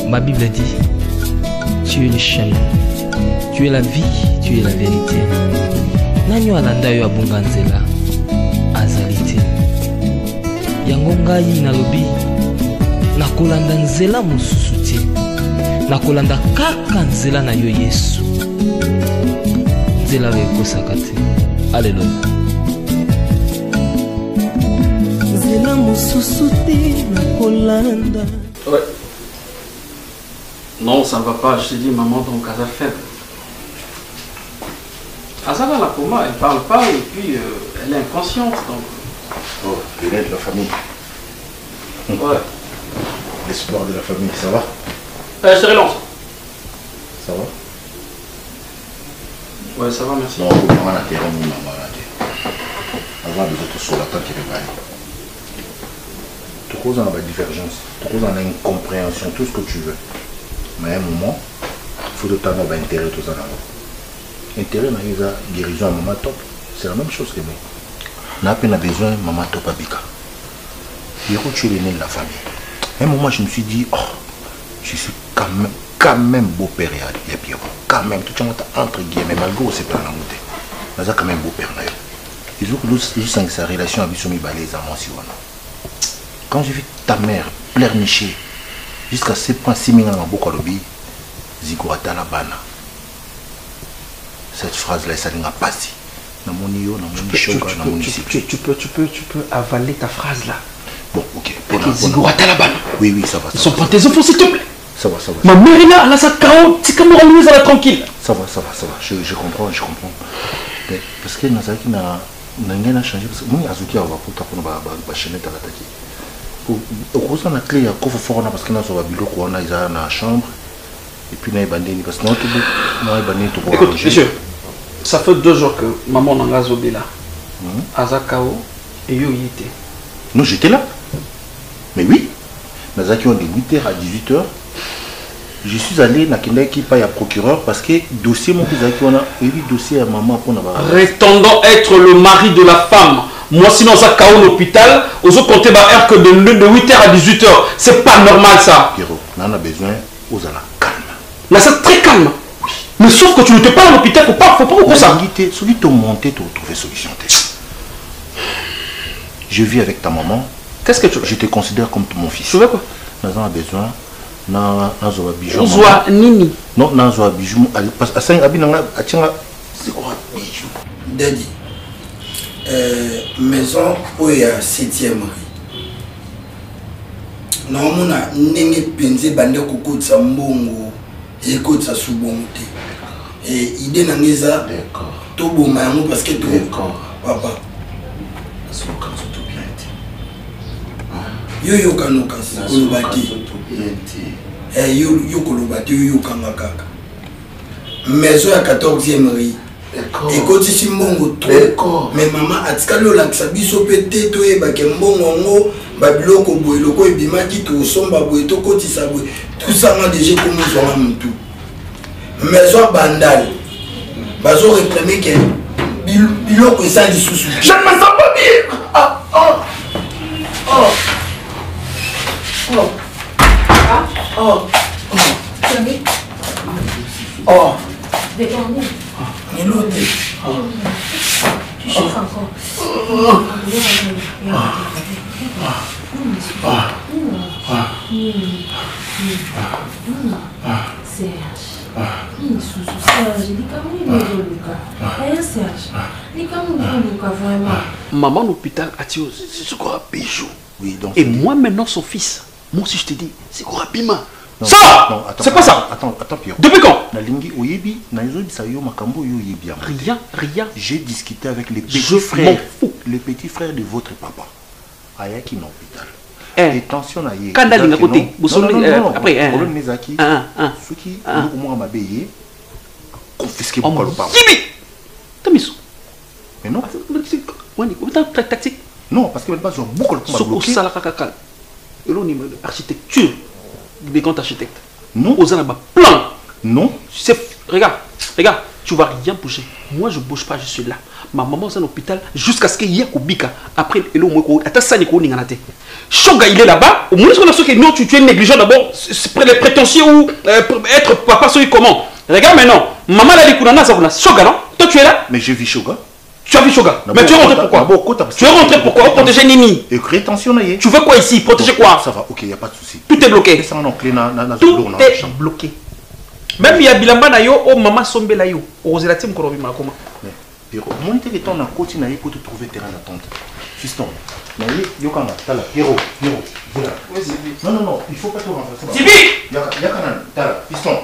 Ma Bible dit, tu es le chemin, tu es la vie, tu es la vérité. Nanyo alanda yo abunga nzela azali te. Yango ngai nalobi nakolanda nzela mosusu te. Nakolanda kaka nzela na yo Yesu. Nzela oyo ekosaka te. Alléluia. Nzela mosusu te nakolanda. Ouais. Non, ça ne va pas. Je te dis, maman, donc, elle a faible. Azala, là, pour moi, elle ne parle pas et puis elle est inconsciente. Donc... Oh, l'aîné de la famille. Ouais. L'espoir de la famille, ça va? Je te relance. Ça va? Ouais, ça va, merci. Non, maman, on a terre, maman, on a terre. Avant de votre sol, attends qu'il revienne. Tout cause en a une divergence, tout cause en a une compréhension, tout ce que tu veux. Mais à un moment, il faut de temps avoir intérêt tout ça. Intérêt dans la guérison à maman top, c'est la même chose que moi. On a peine besoin de maman top à Bika. Il faut tuer l'aîné de la famille. À un moment, je me suis dit, oh, je suis quand même beau-père et Pierrot. Quand même, tout le monde entre guillemets, malgré c'est pas la montée. Mais quand même beau-père. Il faut que nous, juste sa relation avec son balais à moi si on a. Quand j'ai vu ta mère pleurnicher jusqu'à ce point, si minga beaucoup lobi, zigorata la bana. Cette phrase-là, ça n'a pas passé. Tu peux avaler ta phrase là. Bon, ok. Zigorata la bana. Oui, oui, ça va. Ils sont pas tes enfants, s'il te plaît. Ça va, ça va. Ma mère est là, elle a sa carotte, c'est comme on elle est tranquille. Ça va. Je comprends. Mais parce que Nazaki n'a rien changé. Parce que moi, Azuki a pour chaîne à l'attaquer. Au cours de la clé, il y a un fort parce que nous avons dans la chambre. Et puis, nous avons bandé parce que nous avons bandé tout. Écoute, monsieur, ça fait 2 jours que maman n'a pas zobé là. Azakao et yo y était. Non, j'étais là. Mais oui. Nazaki, on est de 8h à 18h. Je suis allé dans le pas à procureur parce que dossier mon on a eu dossier à maman pour prétendant être le mari de la femme. Moi sinon ça à l'hôpital, aux autres compter ma heure que de 8h à 18h. C'est pas normal ça. Pierrot, on a besoin aux ala calme. Là c'est très calme. Oui. Mais sauf que tu n'étais pas à l'hôpital, faut pas beaucoup ça. Celui qui t'a monté, tu as trouvé solution. Je vis avec ta maman. Qu'est-ce que tu veux? Je te considère comme mon fils. Tu veux quoi? Nous avons besoin. Nazo bijou. Nini. Non, nazo bijou. Parce que c'est quoi bijou? Daddy, maison où il y a 7e rue. Normalement, n'engue pensé bande koko de mbongo et koko de soubonte. Et idée n'angeza. D'accord. Tout bon maman parce que tout. D'accord. Papa. C'est quand tout bien été. Yo kanokas. Kolobati. Yo kolobati yo kangakaka. Maison à 14e rue. Et quand tu es mbongo trop, mais maman a dit que l'on biso pété to e baké mbongo ngo babiloko boye loko ebimaki to somba boye to koti sa boye tout ça m'a déjà comme zo mutu. Maison bandal. Bazo réclamer que biloko ça di sous. Je ne me sens pas bien. Tu souffres encore. Maman l'hôpital a dit c'est quoi bijou. Oui, donc. Et moi maintenant son fils. Moi aussi je te dis c'est quoi rapidement. Non, Ça non, attends, c'est pas ça. Attends, Pierrot. Depuis quand? Rien. J'ai discuté avec les petits Je frères. m'en fous. Les petits frères de votre papa. Ayaki dans l'hôpital. Et tension na ye. Quand d'aller à côté. Non. Après. Problème Nezaki. Ceux qui au moins m'a payé. Confisqué pour le papa. Tamiso. Mais non. Tactique. Non, parce que même pas sur beaucoup de bloqué. Ça la caca. Et l'on est architecture. Des comptes architectes. Non. Aux années plan. Non. Regarde. tu vas rien bouger. Moi, je bouge pas, je suis là. Ma maman est à l'hôpital jusqu'à ce qu'il y ait Kobika. Après, il est Shoga, il est là-bas. Au moins, non, tu es négligent d'abord. Les prétentieux ou être papa, celui comment. Regarde maintenant. Maman, elle a dit qu'on a Shoga, non? Toi, tu es là? Mais j'ai vu Shoga. Tu as vu Shoga? Mais tu es rentré pourquoi? Tu es rentré pourquoi? Pour protéger Nini. Et attention, tu veux quoi ici? Protéger quoi? Ça va, ok, il n'y a pas de souci. Tout est bloqué. Tout est bloqué. Même il y a Bilamba na yo, oh maman sombe la yo. Ozelati mkorobi makoma. Pierrot, moi j'étais temps na côté na pour te trouver terrain d'attente. Fiston. Na yo kanga, tala, Pierrot, voilà. Non, il faut pas te renverser. Tibi! Yakana, tala, fiston.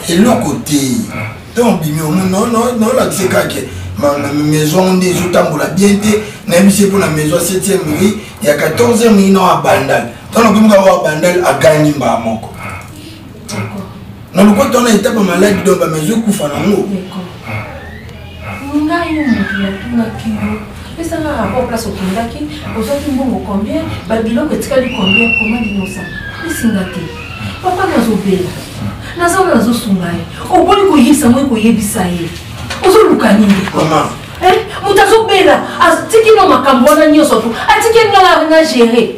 Et le côté, donc, non, là, c'est quand ma maison des autres la bien, même si pour la maison 7e rue, il y a 14e rue, non, à Bandal. Dans le coup, à Bandal, à gagner, bah, mon co. Non, le côté, on a été malade, donc, ma maison, couffant en haut. Mais ça n'a rapport place au Kindaki, aux autres mbongo combien, Babylon que tu as combien, comment d'innocent. Mais c'est ngate. Papa n'a zobela. N'a pas nazo sungai. Au bon ko yisa moi ko yebisa ye. Ozo lukani. Comment? Mutazo bela. Atiki no makambo na nyoso tu. Atiki no na gérer.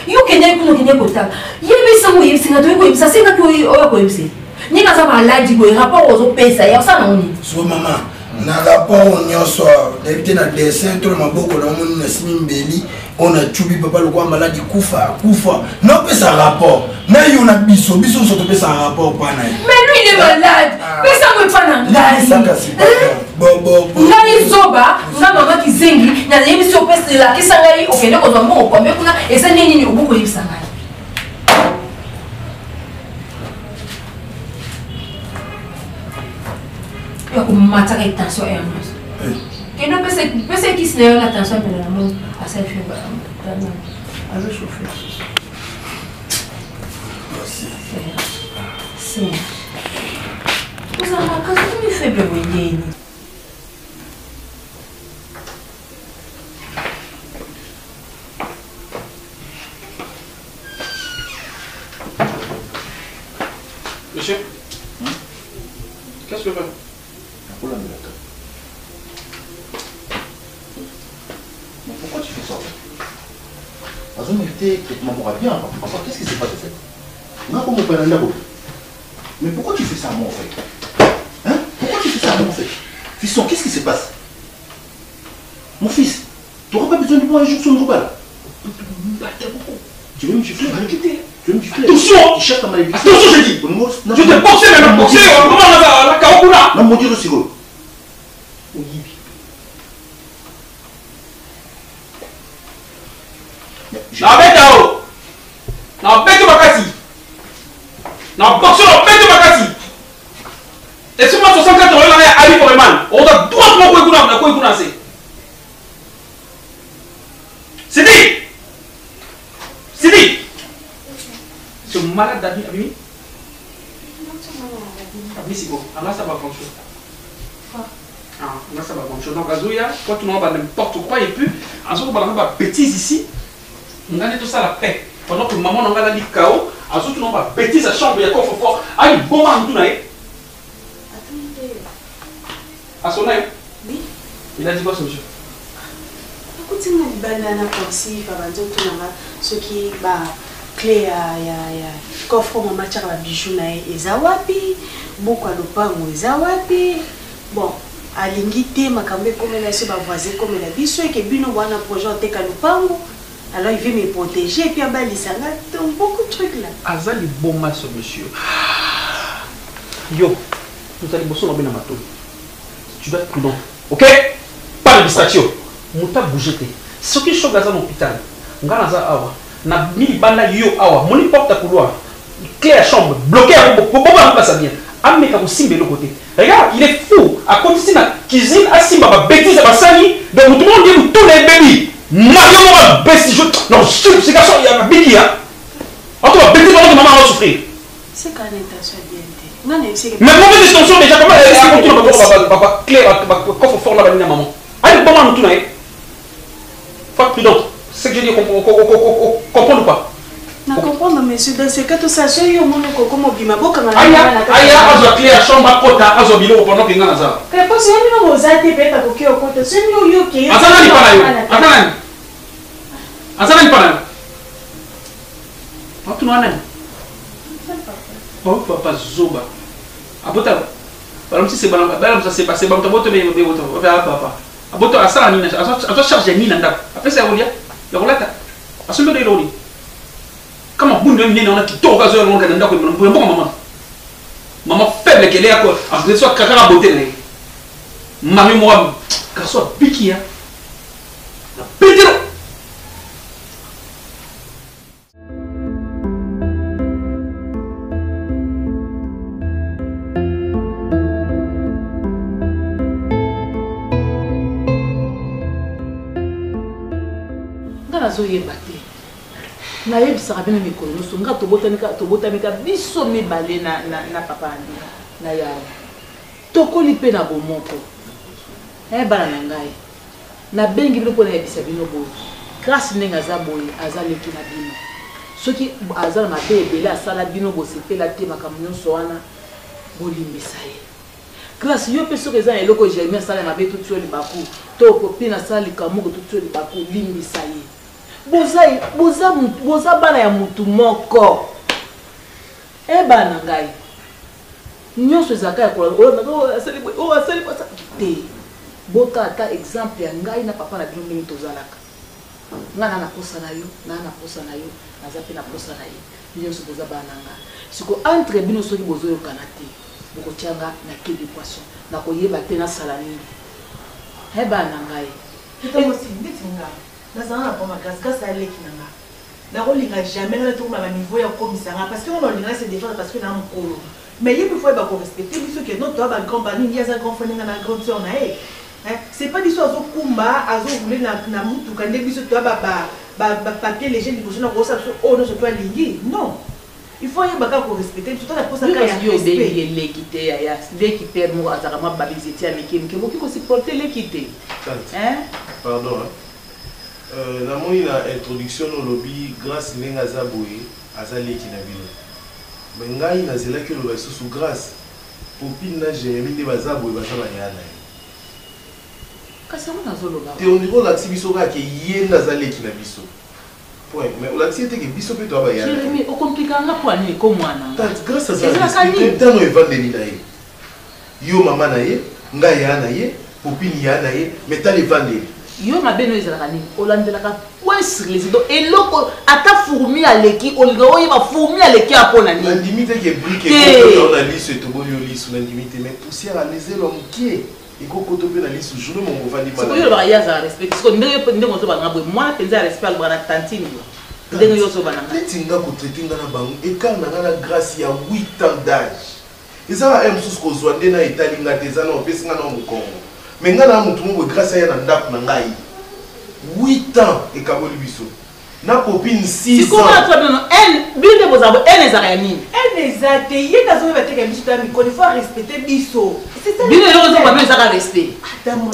Yo kenya ko kenya ko ta. Yebisa mo yebisa ngato ko yebisa senga ko ko yebisa. Ni na za maladi ko rapport ozo pesa ya ça na oni. So maman. Na rapport nyonso d'habiter na dessin tout le maboko na moni na simimbeli on a chubi papa le quoi malade kufa non peut ça rapport na yo na biso so to peut ça rapport pas na. Mais lui il est malade. Mais ça me fait na ngai. Ça kasi bon ngai zoba na mama kizengi na yebi so pesa la kisa ngai okende ko zwa mbongo combien kuna esa nini ni oboko yebisa ngai. Il y a comme matin avec tension et amuse. Et non, parce qu'il se lève la tension, mais la mort à cette fille, à le chauffer. C'est. Vous avez quand même fait bébé. Monsieur, qu'est-ce que vous faites? Mais pourquoi tu fais ça? Bien, qu'est-ce qui s'est passé? Mais pourquoi tu fais ça à moi en fait? Hein? Pourquoi tu fais ça à moi en fait? Fiston, qu'est-ce qui se passe? Mon fils, tu n'auras pas besoin de moi un jour sur le repas. Tu veux me gifler? Tu veux me gifler? Attention! Tu cherches ta malédiction. Attention, je dis! Je t'ai boxé maintenant, boxé! Comment la Kaokuna? Non, mon Dieu, le sirop. Na bête bakati. Na boxeur na bête bakati. Et si moi 64 euros là Ali Foreman, on doit droitement quoi kuna na quoi kuna c'est. Sidi. Ce malade d'Abimi. Abimi c'est quoi? Allah ça va grand chose. Ah, là ça va grand chose. Donc Azuya, toi tu n'auras pas n'importe quoi et puis Azuya va avoir bêtise ici. On a tout ça la paix. Pendant que maman n'a pas dit chaos, à ce moment là, bêtise sa chambre, il y a coffre fort. Ah, il bon à tout naïf. Attendez. À son naïf? Oui. Il a dit quoi ce monsieur? Écoutez, moi, je suis banana pensif, ce qui est clé à coffre en matière de bijoux et zawapi, beaucoup de pango et zawapi. Bon, à l'ingité, ma camé comme elle a se voisin comme elle a dit, ceux qui bino wana projet en teka lupango. Alors il veut me protéger et puis il y a beaucoup de trucs là. Azal est bon ce monsieur. Yo, nous allons bosser dans le matin. Tu dois être prudent. Ok? Pas de distraction. Mouta bougé. Ce qui est chaud dans l'hôpital, Nganaza Awa, n'a mis banda yo Awa, mon porte à couloir, clé à chambre, bloqué à beaucoup, pas ça bien. ameka kosimba le côté. Regarde, il est fou. À côté de la cuisine, à simba ba bêtise ba sani, donc tout le monde dit tous les bébés. Mario va baisser non, ce garçon il y a un bébé hein. En tout cas, bébé maman va souffrir. C'est quand l'intention est bien. Non, c'est mais mauvaise intention déjà comment elle est papa clair coffre fort là la maman. Allez bon maman tout là. Faut être prudent. C'est que je dis comprendre ou pas? Na comprendre monsieur dans ce cas tout ça c'est yo mono ko comme bima boka na aya azo clair chambre kota azo bilo pendant que ngana za. Que parce que nous ozate peta ko ke okota c'est yo ke. Azana ni pana yo. Azana ni pana. Watu nani? Oh papa zoba. Abota. Par exemple si c'est ballon, ça c'est passé bon to be boto. Papa. Abota asala ni na. Azo charger ni nda. Après ça on dit. Ya rolata. Asumbe de lori. Comment vous ne venez pas tout cas sur le candidat pour maman. Maman faible qu'elle est à quoi? En fait, soit caca la beauté. Marie moi, car soit piqué. La pété. Dans la zone batée. Na yebisaka bino mikolo nyonso nga tobotamika biso mibale na papa andi na yawe tokoli mpe na bomoko bana na ngai nabengi bino mpo nayebisa bino boye grâce ndenge aza boye aza leki na bino soki aza na mabe ebele asala bino bosepela te makambo nyonso wana bolimbisa ye grâce yo mpe soki eza na eloko jeremi asala mabe totio libaku to kopine asala likamoko totio libaku limbisa ye boza bana ya mutu moko bana ngai nyonso ezalaka ya kolasali te botata exemple ya ngai na papa na bino ndenge tozalaka nga na posa na yo na posa na yo naza mpe na posa na ye nyonso boza bana na nga siko entre bino soki bozoyokana te bokotianga na quai de poisson nakoyeba te nasala nini bana ngai nazana na poma grâce à l'équipe nanga na kolinga jamais na tout na niveau ya komisanga parce que on linga se défendre parce que na mkolo mais il faut ba respecter biso que notre ba grand bani il y a un grand frère na grande sœur na c'est pas biso azo kumba azo voulé na mutu kande biso to ba papier les jeunes biso na ko sa oh non je dois lingi non il faut y baka ko respecter tout la posa ka ya respect l'équité ya l'équité mo azaka ma babizeti ya mikini ke boki ko supporter l'équité pardon la moyenne introduction au lobby grâce à Zaboé à Zaleki Nabilo. Mais ngai na zela que le sous grâce pour pina Jérémie de Bazaboé Bazaba yana. Kasi on azoloba. Te on niveau la tibiso ka ke yenda Zaleki Nabiso. Point. Mais on la tiete que biso pe to ba yana. Jérémie o compliquanga pour ani ko mwana. Grâce à Zaleki tano evande ni nae. Yo mama na ye, ngai yana ye, popini yana ye, mais tali vande. Yo mabeno ezalaka nini olandelaka point sur les ido eloko ata fourmi aleki olinga oyeba fourmi aleki apona nini la limite que brique et on a lisse to bonio lisse la limite mais poussière à les l'homme qui est et koto pe na lisse journée mon vandi mal c'est ko yo ya za respect parce que ndenge moto ba ngabwe moi penza respect al bana tantine ndenge yo so bana tinga ko traiter ngana bangu et quand na la grâce ya 8 ans d'âge ezala m sous ko zwande na itali ngateza na opesi ngana mo Congo. Mais ngana mutu mo grâce ya na ndap na ngai 8 ans et kaboli biso na copine 6 ans. Comment tu as elle binde vos abos elle les a nini elle les a tayé dans un bateau biso ta mi il faut respecter biso c'est ça binde yo zo ba même ça respect attends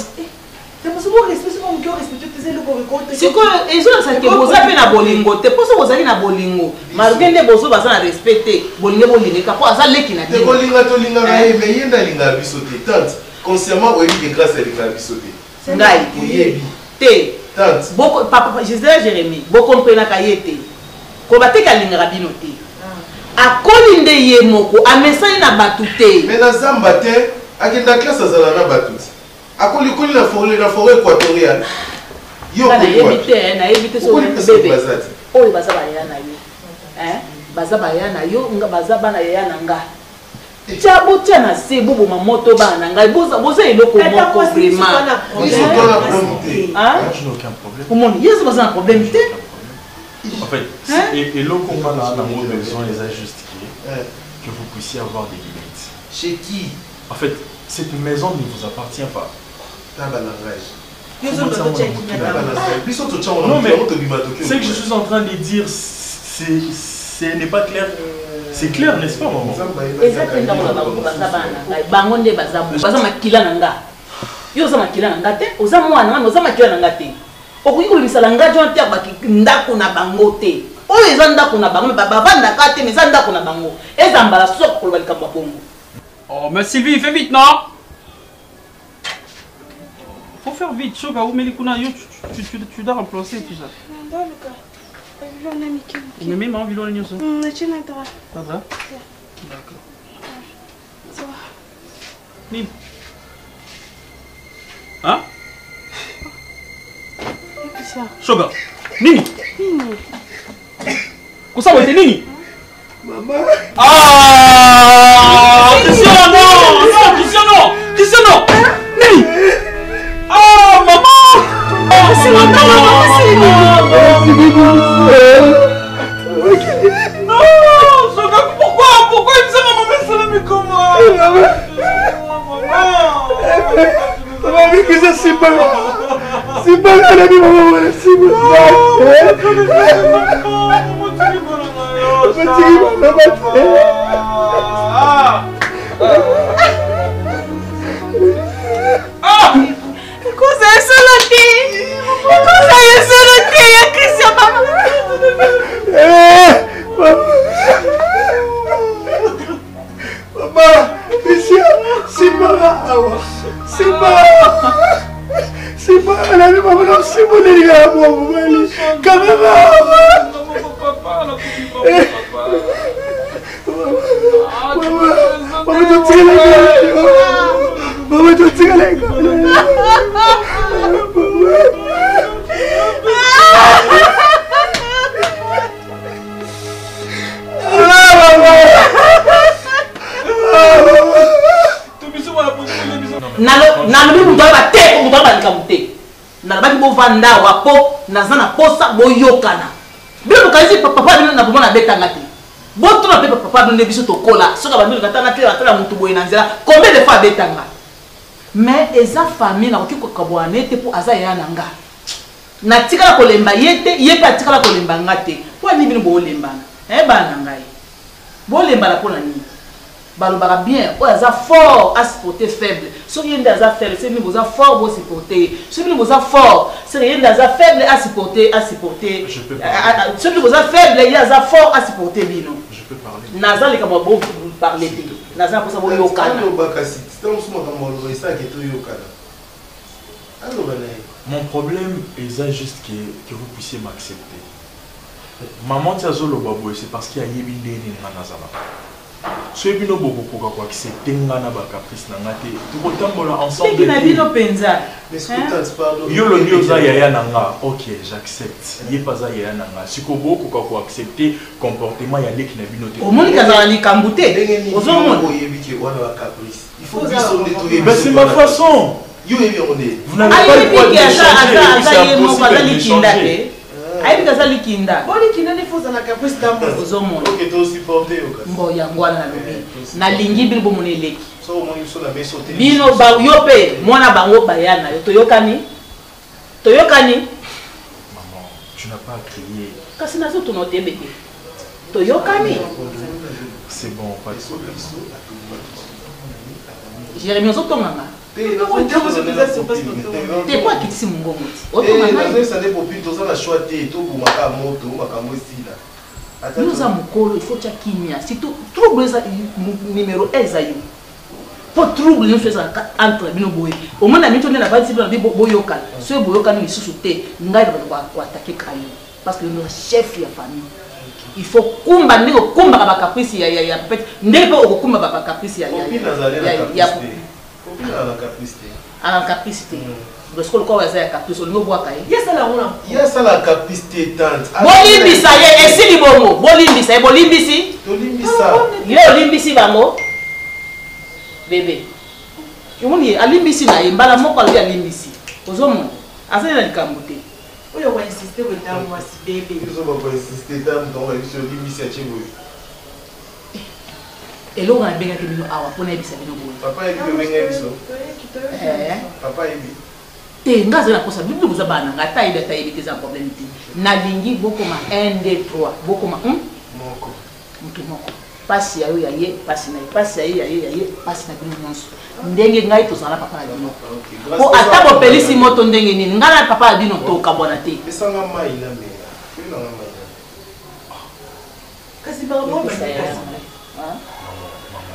c'est parce que respect c'est mon cœur respecter tes le corps c'est que ils ont ça que vous avez na bolingo te pour ça vous avez na bolingo margende bozo ba ça respecter bolingo bolingo ka pour ça leki na te bolinga to linga mais yenda linga biso te tante consciemment oui que grâce à linga biso te ngai yebi te tante beaucoup papa Jérémie beaucoup comprendre ka yete ko bateka linga rabino te akoli nde ye moko amesani na batute mais na zamba te akenda classe azala na batute akoli koli na forêt équatoriale yo ko na éviter so bébé oyo bazaba ya na yo bazaba ya na yo nga bazaba na ya na nga Tiabo tiana se bobo ma moto bana ngai boza eloko moko vraiment ils ont pas la problème je n'ai aucun problème au monde ils ont un problème en fait et l'eau qu'on parle dans mot besoin les a justifié que vous puissiez avoir des limites Chez qui? En fait, cette maison ne vous appartient pas. T'as un langage. Non, mais ce que je suis en train de dire, ce n'est pas clair. C'est clair, n'est-ce pas, maman? Oh, mais Sylvie, fais vite, non? Faut faire vite, Choga, où Melikuna, tu dois remplacer tout ça. Mais même en vilo, l'union, ça. D'accord. Nini? Hein? Choga, Nini? Kosa, vous êtes Nini? Maman. Ah! Christian, non! Non, Christian, non! Christian, non! Nini! Ah, maman! C'est maman! C'est maman! Non! Choga, pourquoi? Pourquoi il me dit maman, mais ça mais comment? Maman, mais que ça c'est pas. C'est pas la vie, maman, c'est pas. Cosa è solo te? Cosa è solo te? Cristian, mamma. Maman, Cristian, c'est pas là. C'est pas. C'est pas la vie, maman, c'est mon délire, maman. Quand même, maman, tu tires les gars. Maman, tu tires les gars. nalobi mutu oyo bateko mutu oyo balikamu te nalobaki bovanda wapo naza na posa boyokana bino bokanisi papa bino na bomona betanga te botuna mpe papa bino nde biso tokola soki abandoni katanga te batala mutu boye na nzela combien de fois abetanga mais eza famille nakoki kokabwana ete mpo aza yaya na nga natikala kolemba ye te ye mpe atikala kolemba nga te mpo ani bino boolembana bana na ngai bolembana mpo na nini balobaka bien oyo aza fort à supporter faible soki ye nde aza faible soki bino boza fort bosupporte soki bino boza fort soki ye nde aza faible à supporter soki bino boza faible ye aza fort à supporter bino naza likambo boparle te naza na mposa boyokana. Mon problème est juste que vous puissiez m'accepter. Maman Tiazolo Baboy, c'est parce qu'il y a Yébindé et Nanazala. Si vous avez accepté ngana ba caprice na ngate tu kotambola ensemble qui na bino penza mais ce que pardon yo lo nyoza yaya nanga OK j'accepte yé pas yaya nanga sikobo ko accepter comportement ya leki na bino te omoni kazala likambute ozomona oyebiki wana ba caprice il faut biso nettoyer mais c'est ma façon yo yebi on est vous n'avez pas le droit de changer ayebi kaza likinda bolikinda ni foza na caprice tambo ozomona OK to supporter mbo yango wana nalobi nalingi bino bomona eleki so omoni biso na beso te bino yo mpe mwana bango bayana yo toyokani maman tu n'as pas crié kasi nazotuna otembe te toyokani c'est bon pas de problème Jérémie ozotonganga te po akitisi mongongo ti oza mokolo il faut tia kimia surtout trouble eza numéro eza yo po trouble nyonso ezalaka entre bino boye omona mito nde na bandisi bino na bi boyokana soki boyokani lisusu te ngai na koatake kayo parce que yo chef ya famille il faut kumba ndenge okumbaka bakaprisi ya pete ndenge mpe okokumba bakaprisi à la capacité. Parce que le corps est à la capacité. On ne voit pas. Il y a ça la capacité tante. Bolimbisa, et si libongo. Bolimbisa, bolimbisi. Bolimbisa. Il est olimbisi bango. Bébé. Il y a limbisi na imbala moko ali alimbisi. Ozomo. Asa na likambote. Oyo wa insister with that was baby. Ils ont pas insister tante dans la limbisi à Chebo. Et là, on a bien que nous avons pour nous Papa est bien biso. Papa est bien. Et nous avons la possibilité de vous avoir un taille de taille des problèmes. Nalingi beaucoup ma 1 2 3 beaucoup ma Moko. Moko. Passi ayo yaye, passi na passi ayo yaye, passi na bino nyonso. Ndenge ngai to sala papa adino. Po ata bo pelisi moto ndenge nini ngala papa adino to kabona te. Esanga mai na me. Fina na mai. Kasi ba mo ba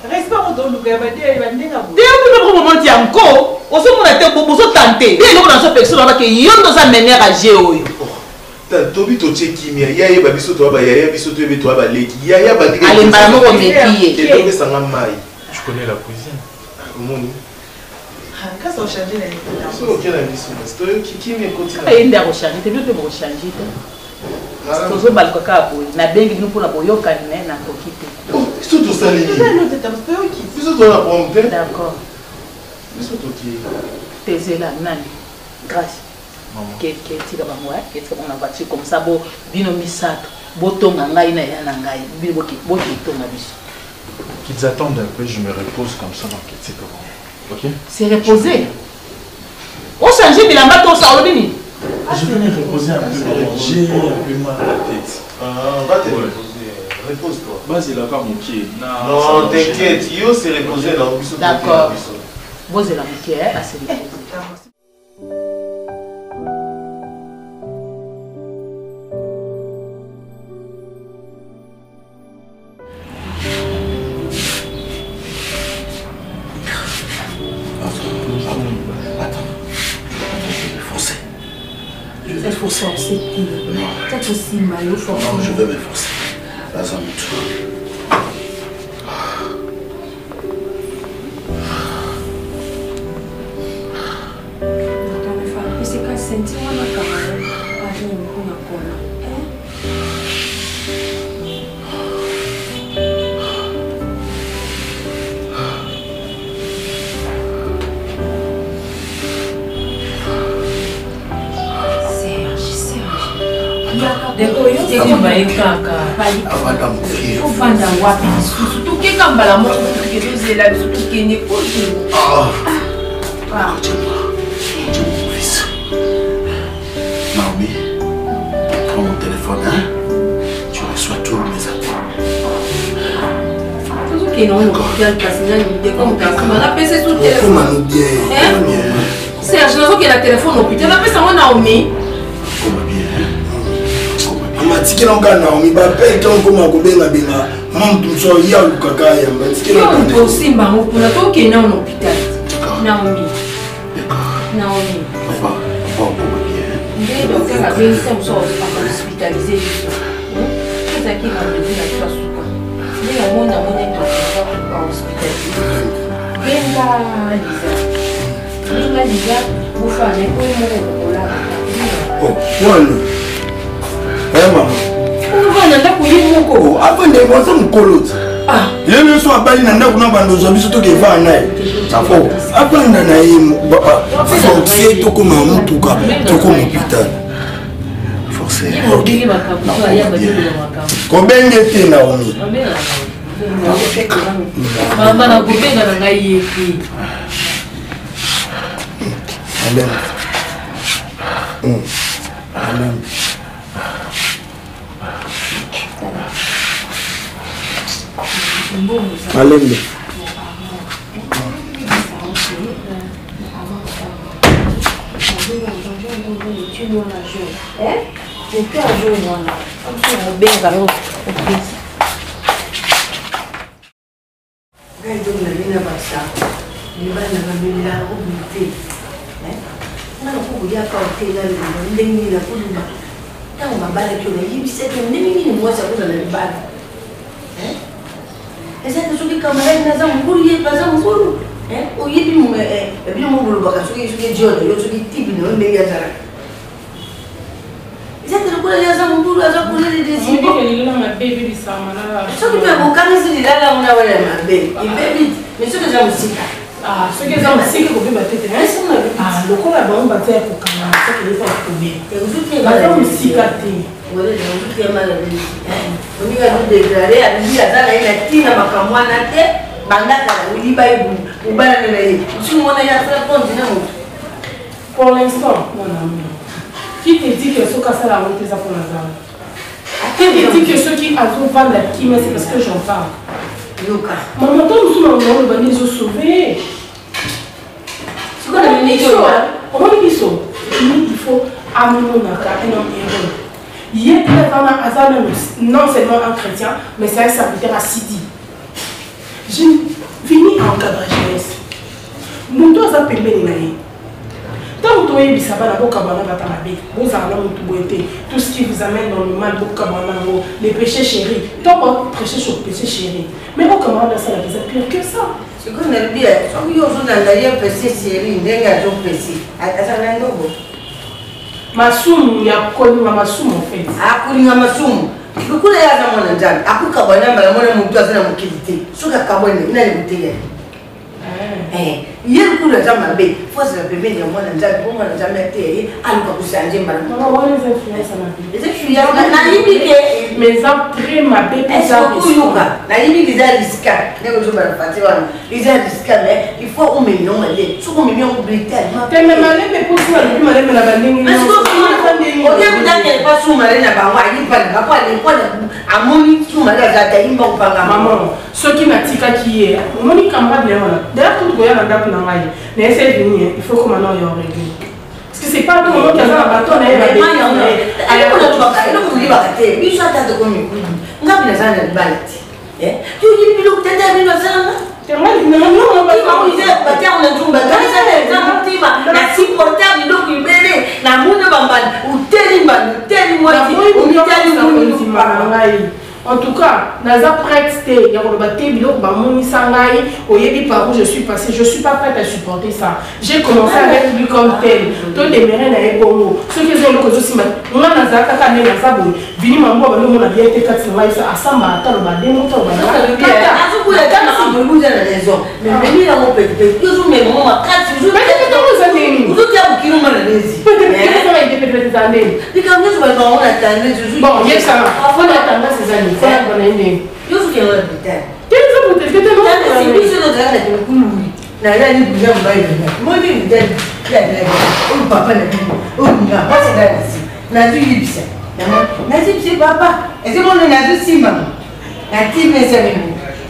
Respect mon lugar, il va dire dès le moment où encore, on se monte à bozo tenter. Dès le dans ce personne là que yondo za mener à géo. Tobi to chekimia yaya babiso to ba yaya biso to be to ba leki yaya ba ndika. Allez mbala mo métier. Et donc ça mai. Je connais la cuisine. Moni. Qu'est-ce qu'on change là? So OK la biso. C'est qui kimia continue. Ay nda ko changer, te bien ko changer te. Tozo balko ka boy. Na bengi nous pour la boyoka ni na kokite. Biso to sali. Biso to la pompe. D'accord. Biso to ki. Tezela nani? Grâce. Qui tira ba moi, qui tira na voiture comme ça bo bino misato. Botonga ngai na ya na ngai. Bino boki tonga biso. Qu'ils attendent un peu, je me repose comme ça dans c'est comment. OK? C'est reposer. On change bilamba to sa olobini. Je vais me reposer un peu. J'ai un peu mal à la tête. Va te reposer. Repose-toi. Vas-y là-bas mon pied. Non, t'inquiète, yo c'est reposer là. D'accord. Bozela moké assez reposer. Il faut forcer. Peut-être aussi maillot forcer. Non, je vais me forcer. Là, ça me tue. C'est qu'à sentir ma camarade. Pas de Ufanda wapi lisusu tukeka mbala moko tukezozela biso tukende kote Naomi, prends mon téléphone, hein? Tu reçois tous mes appels. Serge, nous avons la téléphone au putain, on appelle ça Naomi. Matiki na ngana Naomi ba pe ton koma ko benga benga mtu so ya lukaka ya matiki na ngana to simba mo kuna to ke na hôpital Naomi Papa bien. Mais docteur a bien ça on sort hospitalisé c'est ça qui m'a dit la toi souka mais au monde on est pas hospitalisé Benga Lisa vous faire les ko mo là oh maman. Oh, avant de voir ça, mon colote. Ah, il est le soir, il y a un bando de surtout qui va en aille. Ça faut. Après, on a eu forcé tout comme un tout cas, tout comme un hôpital. Forcé. Combien de temps, Naomi? Maman a coupé dans la gaille. Allez. Allez. Allez. Essa é a câmera que nós vamos colher, nós vamos colher. O ibi é bem muito bom, porque isso que é de olho, eu sou de tipo, não é meio azar. Essa é a colher, nós vamos colher, nós vamos colher desse tipo. Ele não é baby de samana. Só que pelo cara se ligar lá uma hora mais bem. E baby, mas só que já música. Ah, só que já música que eu vi bater. Ah, louco é bom bater por câmera, só que ele faz comer. Eu vi que mas é música tem. Olha, eu vi que é maravilhoso. On y va nous déclarer, à lui, à la tina, ma camoine, bandaka, ou libaïbou, ou banane. Si on a fait un dynamo. Pour l'instant, mon ami, qui te dit que ce casse la route, c'est ça pour la zone? Qui te dit que ceux qui vendent la Kim, c'est parce que j'en parle? Maman, toi, nous sommes en train de nous sauver. C'est quoi la mission? Comment ils sont? Il faut amener mon accord et non héros. Il y a non seulement un chrétien, mais c'est un serviteur à Sidi. J'ai fini en cadre jeunesse. Nous tous avons payé les mains. Tant que vous avez tout ce qui vous amène dans le mal, les péchés chéris. Tant que vous prêchez sur le péché chéri. Mais vos camarades, ça c'est pire que ça. Ce qu'on a dit, si vous avez un péché chéri, vous avez un péché. Masumu, il y a connu ma soum en fait. Ah, connu ma soum. Beaucoup de gens ont dit, après Kabana, madame, mon toit, c'est la mobilité. Sur la carbone, il y a les bouteilles. Il y a beaucoup de gens qui faut se bébé de moi, pour moi, jamais été à l'opposition. Maman, on les influences à ma vie. Les influences, la limite, mes après ma bébé, la limite, ils ont risqué. Ils ont risqué, mais il faut un million, sur un million, oublié tellement. Mais malin, mais pour ça, le plus malin, mais la banane. Parce que au début, il n'y a pas sous malin, il n'y a pas à mon sous malin, il n'y a pas de maman. Ce qui m'a dit qui est, mon camarade, d'ailleurs, tout le monde mais c'est venu, il faut que maintenant il y ait un règle. Parce que c'est pas tout le monde qui a un bâton, mais il y a des gens qui en tout cas, Naza prête, il y a je suis passée, je ne suis pas prête à supporter ça. J'ai commencé avec lui comme tel. Tout les mérins n'avaient pas mot. Ceux qui ont le côté aussi, moi, Naza, quand on est dans sa bouille, Vini Mambo, on a bien été 4 mois, à Samba, à Taloba, des moutons,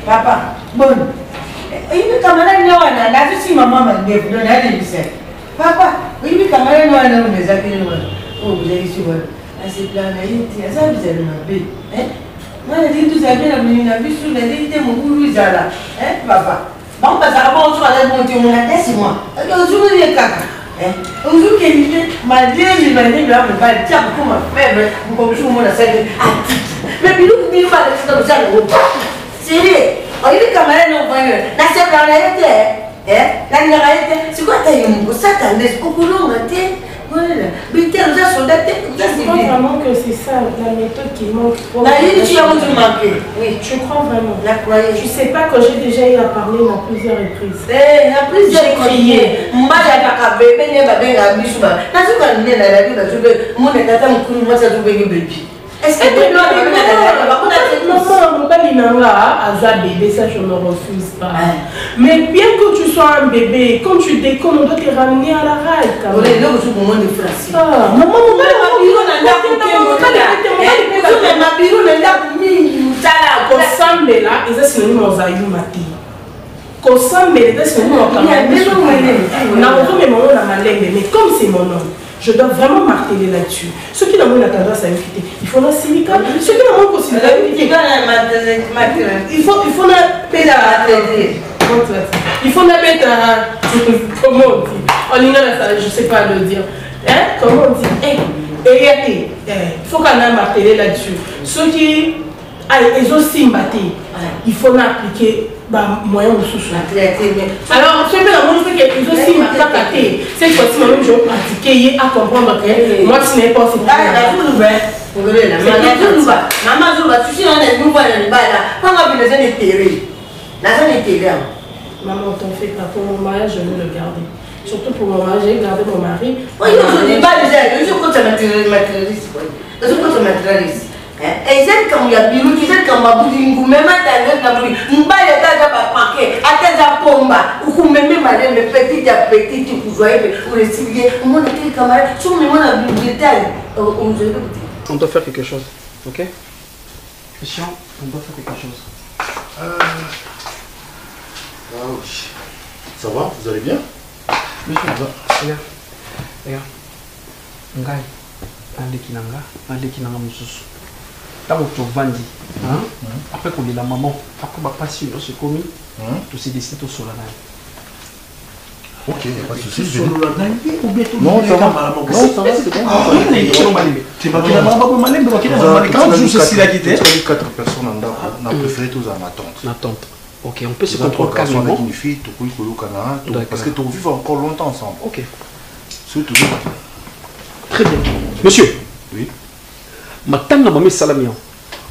papa, bon. Il me camarade non, là je suis maman m'a dit non allez papa, il me camarade non non mais ça que oh vous allez sur à ces plans là il dit ça vous allez m'appeler hein moi je dis tout ça bien la menine a vu sur la dit mon boulot ça là hein papa bon parce que bon soit là mon Dieu mon laisse-moi aujourd'hui les caca hein aujourd'hui qu'il m'a dit il m'a dit là me va tiens comment faire vous comme tout le monde a ça mais puis nous vous pas de ça sérieux. Il est camarade non voyeur. La c'est la réalité. La réalité. C'est quoi ta yum? Ça t'as laissé beaucoup long matin. Voilà. Mais t'es déjà soldat. Je crois vraiment que c'est ça la méthode qui manque. La ligne tu as manqué. Oui. Je crois vraiment. La croyance. Tu sais pas que j'ai déjà eu à parler à plusieurs reprises. À plusieurs crié. Moi j'ai pas bébé ne va bien à bisou. Na tu quand ne la radio na tu mon tata mon kunu moi ça tu bébé. Est-ce que tu dois maman, mon bébé Aza bébé, ça je ne refuse pas. Mais bien que tu sois un bébé, quand tu déconnes, on doit te ramener à la raille. On est là au moment de France. Maman, mon bébé, mais comme c'est mon nom, je dois vraiment marteler là-dessus. Ceux qui n'ont pas tendance à me quitter, il faut un syndicat. Ceux qui n'ont pas considéré, il faut la paix à il faut la paix à comment on dit en lignant ça, je ne sais pas le dire. Hein? Comment on dit? Il faut qu'on ait martelé là-dessus. Ceux qui ils ont simbaté, il faut appliquer moyen de sous-soin. Alors, ceux qui ont aussi martelé, cette fois-ci, je vais pratiquer à comprendre que moi, ce n'est pas aussi. Maman, tu sais, on est nouveau dans le bail là. Quand on a vu les années terrées, la zone est terrée. Maman, t'en fais pas. Pour mon mariage, je vais le garder. Surtout pour mon mariage, j'ai gardé mon mari. Oui, je ne dis pas déjà. Je suis contre matérialiste. Je suis contre matérialiste. ezali comme ya bilu ezali comme babudingu même atanga na buli mbali ataza ba paquet ataza pomba ukumeme madame petit à petit tu voyez pour les civils on a des camarades sur le monde à bibliothèque on doit faire quelque chose, ok? Christian, on doit faire quelque chose. Ça va? Vous allez bien? Monsieur, regarde. Ngai, Kinanga Moussousou. D'abord, tu vendis. Après, qu'on est la maman, après, ma passion, on se commis, tu se décides au solana. Ok, il n'y a pas de souci. Non, ça va. Non, ça va, c'est bon. C'est pas qu'il y a quatre personnes on a préféré tous en attente. Ok, on peut se contrôler calmement. Une fille, parce que tu vis encore longtemps ensemble. Ok. Surtout. Très bien. Monsieur. Oui. Maintenant, je vais salamia.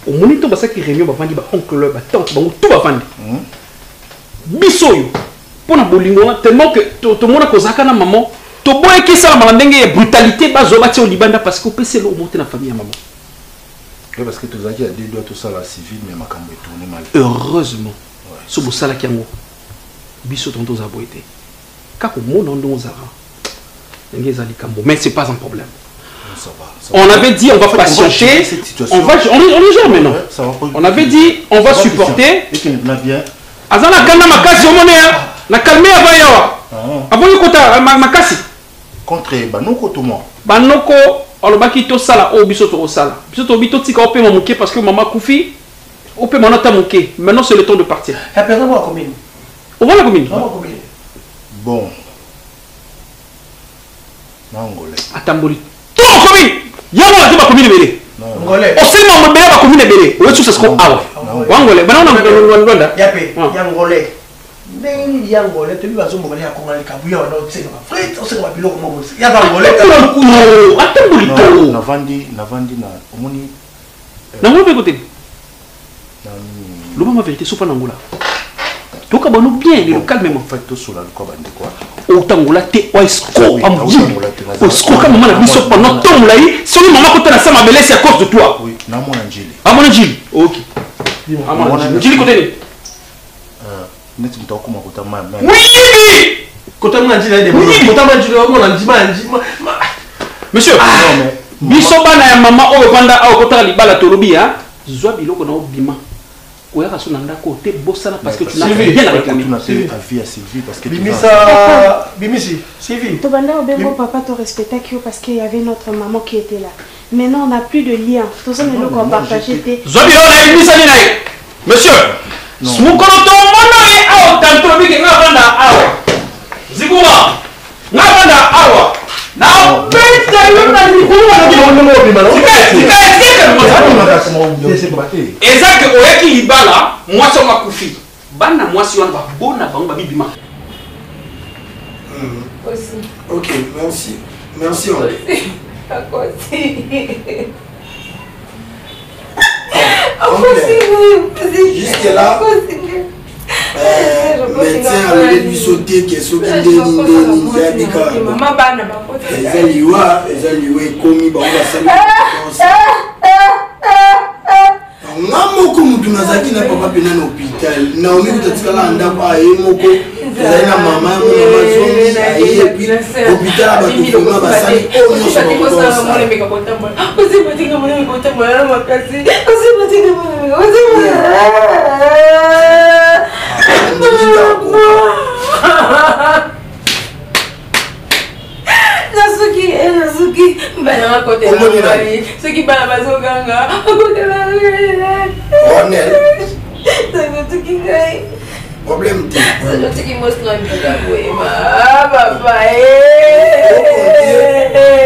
Au moniteur, je vais réunion, je vais oncle, tante, je vais tout vendre. Bisoyo. Pour la bolingo, tellement que tout le monde a causé à maman. Tout le monde qui ça la brutalité, bazobati au Liban parce que peut se monter dans la famille à maman. Oui, parce que tu as dit qu'il doit tout ça la civile, mais ma cambe est tournée mal. Heureusement. Ce que ça la kiango. Biso tonto za boité. Kako mon ndo zara. Mais c'est pas un problème. Ça va. On avait dit on va patienter. On est gère maintenant. On avait dit on va supporter. Et qu'il n'a bien. Azana kana makasi omonea. Na calmer avant yawa. Aboyi kota makasi. Contre banoko to moi. Banoko olobaki to sala o biso to sala. Biso to bito tika opé momuke parce que maman Koufi opé manata muke. Maintenant c'est le temps de partir. Appelle-moi la commune. On va la commune. Bon. Ngolé. Atamboli. Tout la commune. Yango la tiba commune belé. Ngolé. O sema mo belé ba commune belé. O yesu sasko awa. Ngolé. Bana na Rwanda. Yape. Yangolé. Mais Yangolé tu vas zomo ya konga le kabuya na tsena ba frère, o sema biloko mo. Ya ba Ngolé. Atamboli to. Navandi na omoni. Na mo be côté. L'homme ma vérité soufa nangola. Donc abano bien calmement fait tout sur la quoi bande quoi. Otangola te oisko amji. Oisko comme maman la biso pendant ton mulai, solo maman côté na sama belé c'est à cause de toi. Oui, na mon angile. À mon angile. OK. À mon angile côté. Net mtoko makota mama. Oui! Côté mon angile de côté mon angile mon angile. Monsieur. Non mais biso bana ya maman o vanda a côté libala tolobi hein. Zwa biloko na obima. Parce que tu n'as rien avec lui. Bimisi, Sylvie. Papa te respectait parce qu'il y avait notre maman qui était là. Maintenant, on n'a plus de lien. Tout ça, nous avons partagé. Monsieur, Ezak oyaki libala mwasi wa kufi bana mwasi wana babona bango babibima. Ok, merci. Merci. Jusque là, médecin a lui sauter que ce qui Moko mutu nazaki na papa pena na hôpital. Naomi utatikala ndako aye moko. Ezali na mama zongi aye puis hôpital abatu foma basali o nyonso bakosa. Nasuki, bana côté ce qui bana bazoganga côté la Ronel. C'est qui gagne. Problème de. C'est qui mostre un peu papa.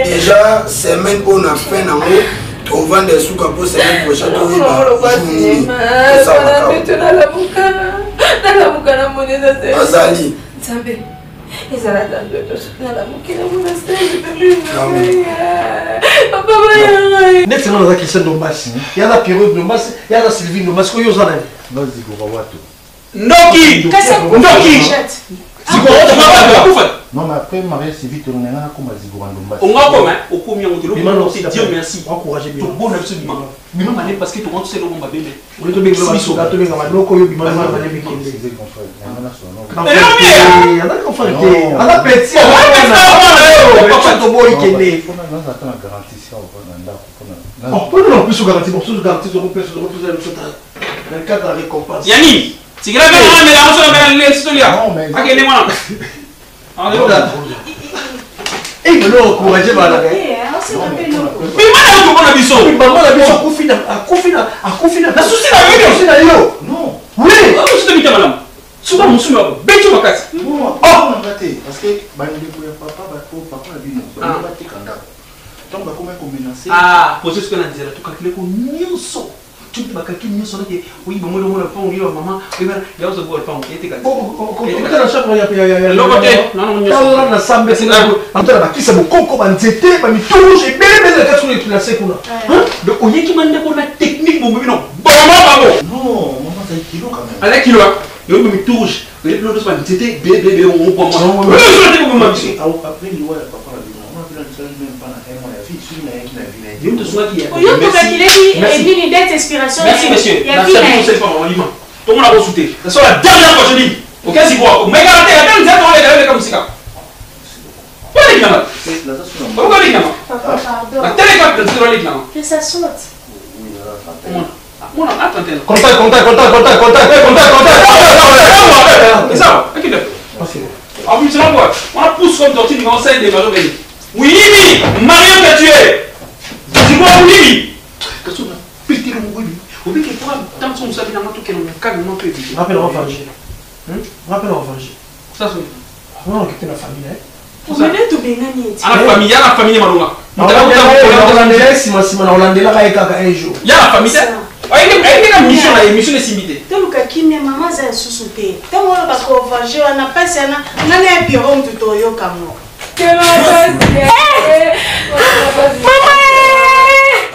Déjà semaine on a fait na mo to vendre souka pour semaine prochaine to va. Azali. Sabe. Ils ont attendu dans la bouquille de mon papa. Net non qui sont Dombas. Il y a la période Dombas, il y a la Sylvie Dombas que vous en avez. Vas-y, go voir tout. Noki. Non, mais après, Marie, c'est vite, on est là comme à Zigorandumba. On va comme, au combien on te le Dieu merci. Encouragez bien. Bon, absolument. Mais même année parce que tu rentres, c'est le bon bébé. On est tombé sur le sol. Tu es comme un loco, il y a un bébé qui est. Il y a un enfant qui est. On a petit. On plus garantie, pour ceux garantis, on peut se refuser dans le cadre de la récompense. Yanni, si vous avez un mélange, on va aller sur le lien. Ok, les mois. Et il m'a encouragé par la mais maman a un biso. Maman a biso akufina. Na souci na yo. Non. Oui. Vous êtes bien madame. Souvent mon souma betu makati. Oh, parce que bandi pour papa a bino. Ba te kanda. Donc ba comment combinaison. Ah, poser ce que on disait là, tout calculer ko nyonso. Tu peux calculer nyonso là que oui, bon moi le pas on dit maman, il y a aussi le pas on était calculé. Quand la chambre il y a le côté. Non, non, na sambe c'est là. Antala ba kisa bokoko ba nzete ba mitouche et belle la sur les placé kuna. Hein? Donc on y qui mande ko na technique bon non. Bon maman. Non, maman ça kilo quand même. Avec kilo. Yo me mitouche, les plus de nzete bébé on pour moi. Après il voit papa la vie. Merci monsieur. Tout le monde a consulté. C'est la dernière fois que je dis. Ok, c'est quoi? Mais regardez, la dernière fois, comme ça. Pas les gamins. Pourquoi les gamins? La télécom, c'est les gamins. Que ça saute. Contact. C'est ça, en plus, c'est là quoi? On a poussé comme tortue, on enseigne des malheurs. Oui, Marion t'a tué. Dis-moi oui. Qu'est-ce qu'on a? Pitié le mot oui. Au bout de quoi, tant que ça vient à tout qu'elle a calmement fait. Rappelle en venger. Ça c'est. Non, qui était la famille. Vous venez tout bien gagner. La famille, il y a la famille Malonga. On a si Hollandais là un jour. Il y a la famille. Il y a une mission de simité. Donc, qui n'est maman, c'est un sous-souté. Tant qu'on va converger, on n'a pas ça. On a un bureau de Toyo Kamo.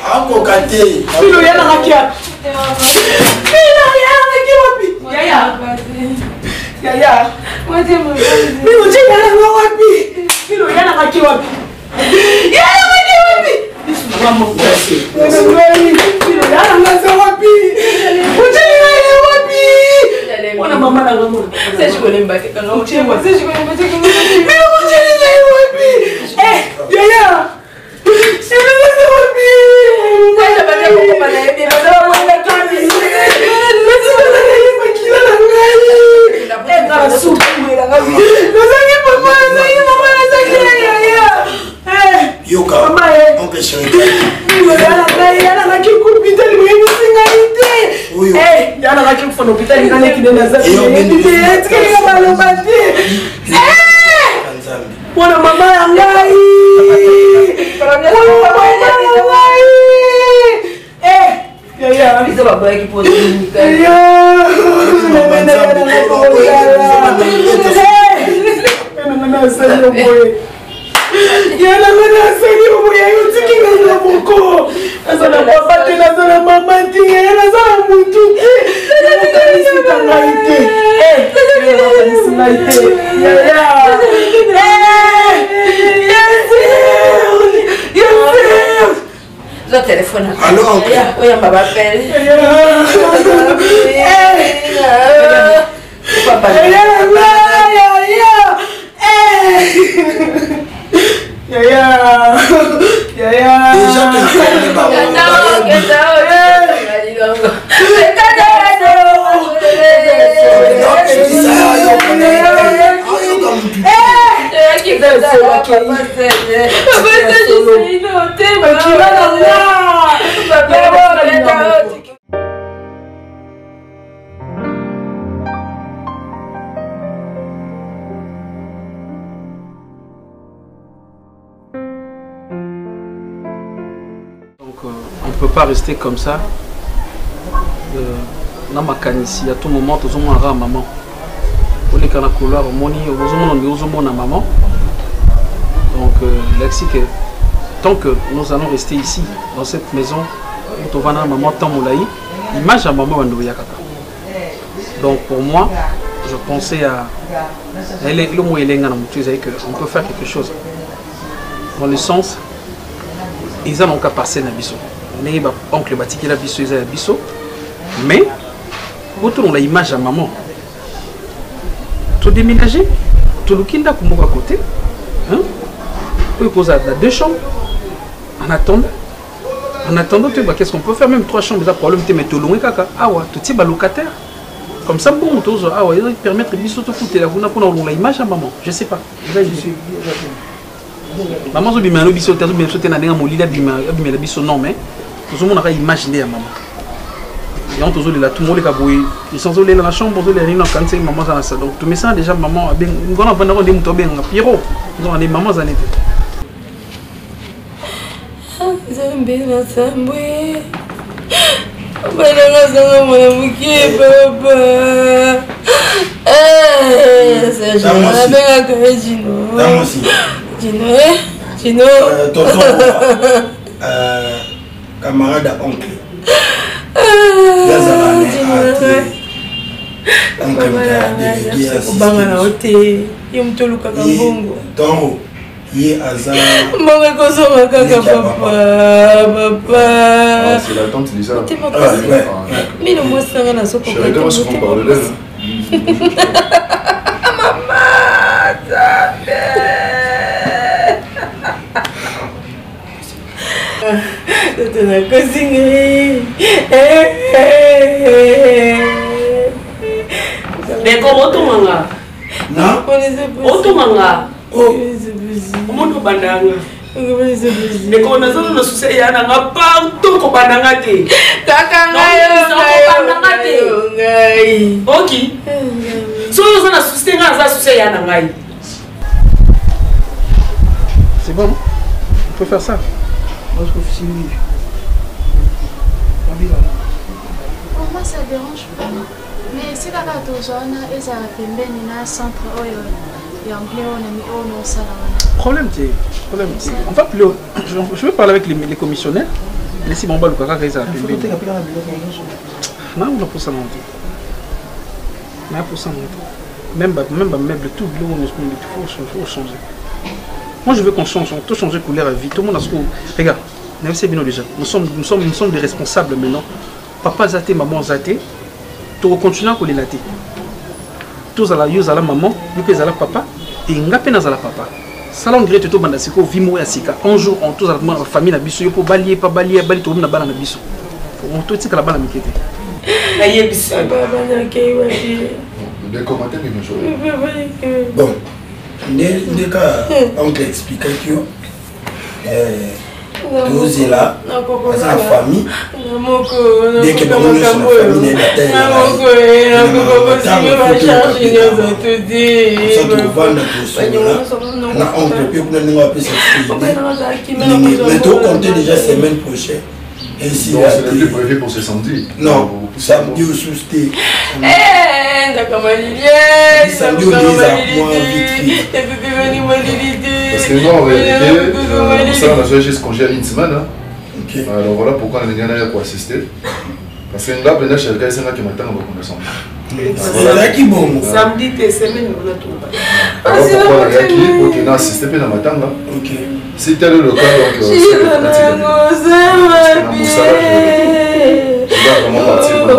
Ah, cocaté. Filo, il y a la raquette. Yaya. Moi, je me dis. Filo, il y a la wapi. Filo, il y a la raquette wapi. Il y a la raquette wapi. Filo, il y a la raquette wapi. Wana mama na ngamo. Sasa shiko lemba kaka ngamo. Sasa shiko lemba kaka ngamo. Mimi mchele na wapi? Yaya. Sasa wapi? Sasa bado kwa bana hivi. Sasa mwana kani. Sasa bana kila na ngai. Kala supu mwela ngapi. Sasa ni mama na sasa yaya. Yoka. On peut se Yana na kikupita ni mwenye singaite. Yana na kikufanya kupita ni nani kinenda zake. Etikeni kama lobati. Mwana mama yangai. Yaya, bisa baba yake pote ni kai. Yana mana sani bobo ya yutiki na boko. Azana papa te na zana mama te na zana mutu. Yana kanisi tangaite. Yana kanisi naite. Ya. Yes. Le téléphone. Alors. Oya baba appelle. Papa. Yaya. Déjà tu connais pas. On ne peut pas rester comme ça. Dans ma canne ici, à tout moment, tout le monde a maman. On est dans la couloir, on est maman. Donc, lexique, tant que nous allons rester ici, dans cette maison, on va maman tant moulaï, image à maman Wandoya Kaka. Donc, pour moi, je pensais à le mot Elenga na mutu que on peut faire quelque chose dans le sens ils n'ont qu'à passer na biso n'est pas oncle batiki la biso ils a biso mais autour on a image à maman tout déménager tout le kinda comme à côté hein peut poser à 2 chambres en attendant tu vois qu'est-ce qu'on peut faire même 3 chambres ça problème tu mets tout loin kaka ah ouais tout type locataire comme ça bon tous ah ouais ils permettre biso tout foutre la vous n'a pas on a image à maman je sais pas je suis maman zo bima no biso tazo bien sauter na denga molila bima la biso non mais tout le monde a imaginé à maman et on tous les là tout le monde est boy ils sont allés dans la chambre ils les réunions quand c'est maman ça ça donc tu me sens déjà maman ben on a vendre des motos ben Pierrot on a maman ça n'était Zambe na sambwe Balanga sanga mwana mukie papa ça je benga ka Jino Tamosi Jino tonton camarade à oncle Obanga na hote yo mtoluka kambongo Tongo Ye Aza Mbongo kozonga kaka papa c'est la tante Lisa mais le moi sanga na soko chérie comment se parle d'elle maman Tete na kosingi Deko otomanga Na otomanga omuntu bandanga Deko nazalo na susi yana nga partout ko bandanga te kaka ngayo ngai oki so yo na susi nga za susi yana ngai c'est bon on peut faire ça moi je trouve moi ça dérange pas mais c'est kaka tozwana eza pembeni na centre oyo ya anglais on a mis au non ça là problème on va plus je vais parler avec les commissionnaires laisser mon bal kaka ça pembeni non on a pour ça monter mais pour ça monter même meuble tout bleu on faut changer moi je veux qu'on change on peut changer couleur à vie tout le monde a ce que regarde c'est bien déjà nous sommes des responsables maintenant papa zaté maman zaté tu continues à coller la tête tous à la maman nous à la papa et ngapé na la papa salon gré tout banda siko vimo ya sika un jour on tous à la famille na biso pour balier pas balier bali tout na bana na biso on tout tika la bana mikete na yebisa baba na kei wa de commenter mais je bon ndeka on t'explique que tous là dans la famille dès que on est sur la famille mais tout compter déjà semaine prochaine et si c'est prévu pour ce samedi non samedi au sousté samedi parce que moi en réalité ça on a joué juste congé une semaine alors voilà pourquoi on a gagné pour assister parce que là pendant chez le gars c'est là qui m'attend on va connaître c'est là qui bon samedi tes semaines on a tout alors pourquoi on a gagné pour qu'il a assisté pendant matin là ok si tel est le cas donc c'est vraiment partir pour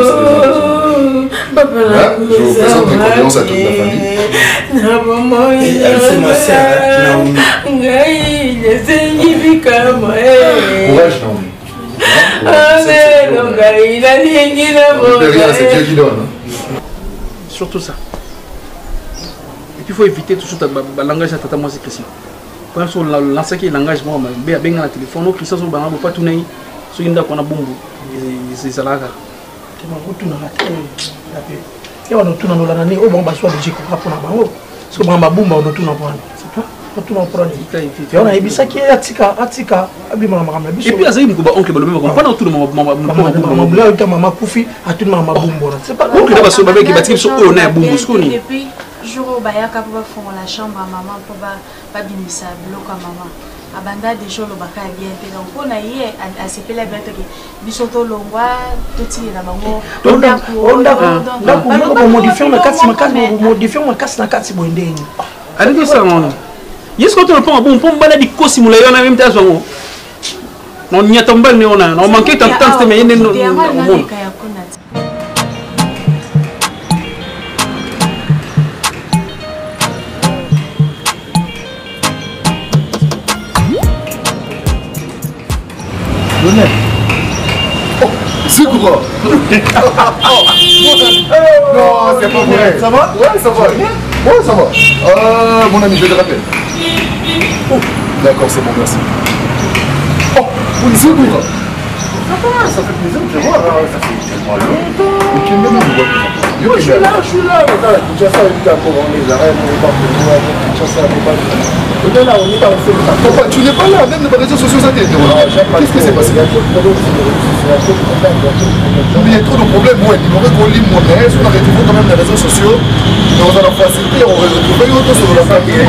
je vous présente mes condoléances à toute la famille. Et elle c'est ma sœur Naomi. Courage Naomi. C'est Dieu qui donne. Surtout ça. Et puis il faut éviter toujours le langage à tata moi c'est Christian. Par exemple sur l'ancien qui langage moi mais bien dans le téléphone au Christian sur banana pas tout naï sur une date qu'on a bombo c'est ça là. Et on a tout dans l'année au bon bassoir de Jico pour la bango parce que bamba bumba on a tout dans point c'est pas tout dans point et on a ebisa qui atika abima mama biso et puis azali mkuba oncle balobe ko pas dans tout le maman bla uta mama kufi a tout mama bumbo c'est pas oncle ba so ba ki batiki so o na bumbo skoni depuis jour bayaka pour faire la chambre à maman pour ba bimisa bloc à maman abanda déjà le baka bien te donc on a hier à s'appeler bien que bisoto longwa toti na bango on modifier na kati na kati boendeni allez que ça mon est-ce que tu le prends bon pour bala di kosi mula yona même tas bango non nyatamba ne ona on manquait tant c'était mais ne non C'est quoi? Non, c'est pas vrai. Ça va? Ouais, ça va. Ouais, ça va. Mon ami, je te rappelle. Oh, d'accord, c'est bon, merci. Oh, c'est quoi? Ça fait plaisir de te voir. Ça fait tellement longtemps. Ok, je suis là. Tu as ça avec ta pauvre, on les arrête, on est pas pour moi, tu as ça avec ta on est là, on est là, on fait ça. Papa, tu n'es pas là, même les réseaux sociaux, ça t'aide. Qu'est-ce qui s'est passé? Il y a trop de problèmes, moi. Il m'aurait qu'on lit mon reste, on a retrouvé quand même les réseaux sociaux. Mais on a la facilité, on va retrouver autre sur la famille.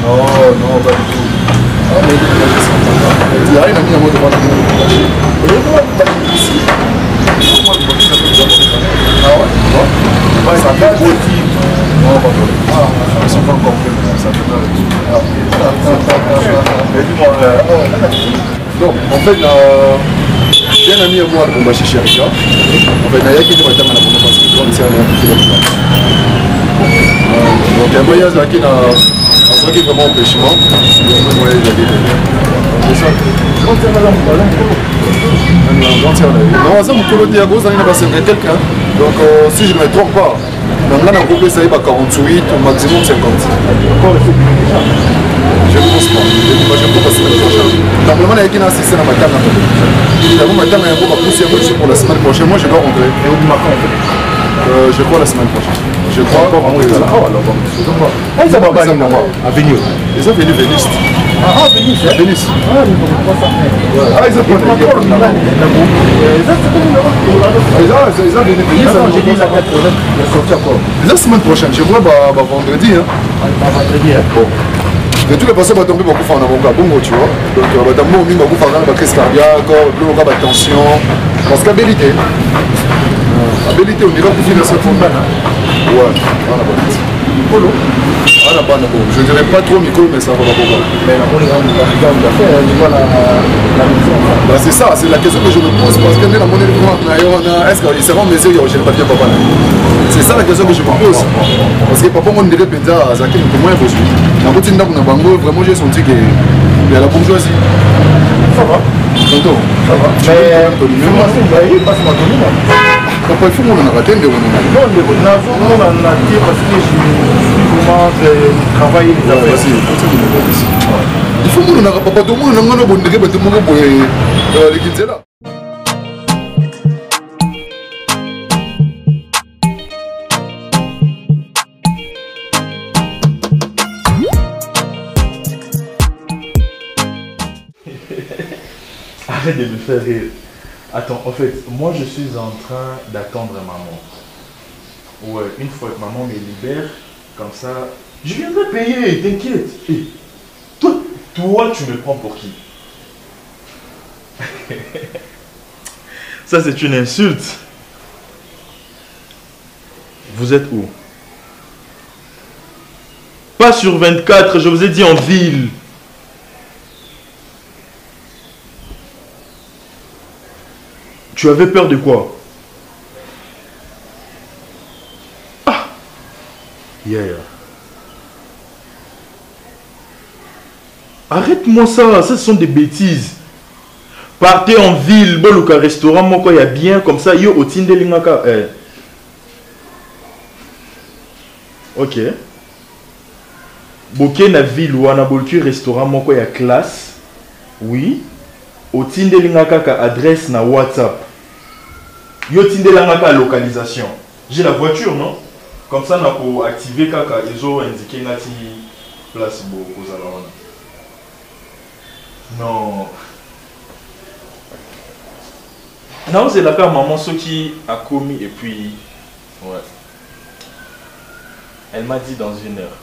Non, non, pas du tout. Il y a rien à dire, moi, devant la maison. Et moi, je vais ici. Moi, je vais ah ouais, tu vois? Ouais, ça fait beau type. Non, pas de ah, ils sont pas encore faits, ça fait mal. Donc, en fait, j'ai un ami à moi, on va chercher avec toi. En fait, il y a qui est dans la bonne parce que c'est un ami. Donc, il y a un voyage là qui est vraiment empêchement. Il y a un voyage non, ça me colle à gauche, c'est quelqu'un. Donc, si je ne me trompe pas, dans le groupe, ça y va 48, au maximum 50. Je ne pense pas. Je ne peux pas passer la prochaine. Normalement, il y a qui a assisté à ma table. Il y a beaucoup de poussière pour la semaine prochaine. Moi, je dois rentrer. Et où je crois la semaine prochaine. Je crois encore rentrer là. Ah, ça va pas aller à Vénus. Ils ont venu Vénus. Ah, Vénus. Vénus. Ah, ils ont pris ils ont venu Vénus. La semaine prochaine, je vois vendredi. Vendredi. De toutes les façons, on va tomber beaucoup en avocat. Bon, tu vois. Donc, on va tomber beaucoup en crise cardiaque, on va tension. Parce qu'à vérité, on ira pour finir cette fontaine. Ouais, on a pas Polo. Je ne dirais pas trop micro, mais ça va pas beaucoup. Mais c'est ça, c'est la question que je me pose. Parce que est-ce qu'il sera en mesure de pas bien papa? C'est ça la question que je me pose. Parce que papa, on dirait que Zaki est moins possible. Vraiment, j'ai senti qu'il y a la bourgeoisie. Ça va? Ça va. Mais passe ma papa, il faut qu'on en attende. Non, on en a dit parce que je commence à travailler. Il faut qu'on en a pas tout le monde, on a bon débat, tout le monde pour les quitter là. Arrête de me faire rire. Attends, en fait, moi je suis en train d'attendre maman. Ouais, une fois que maman me libère, comme ça, je viendrai payer, t'inquiète. Hey, toi, tu me prends pour qui? Ça, c'est une insulte. Vous êtes où? Pas sur 24, je vous ai dit en ville. Tu avais peur de quoi? Ah! Yeah. Arrête-moi ça, ce sont des bêtises. Partez en ville, bon au restaurant, moi il y a bien comme ça, yo au tinde lingaka. Ok. Boké na ville ou na bolki restaurant, moi il y a classe. Oui. Au tinde lingaka ka adresse na WhatsApp. Yo tinde lingaka localisation. J'ai la voiture, non? Comme ça, on peut activer kaka ils ont indiqué nati place beaucoup non. Non, c'est la part maman ce qui a commis et puis ouais. Elle m'a dit dans 1 heure.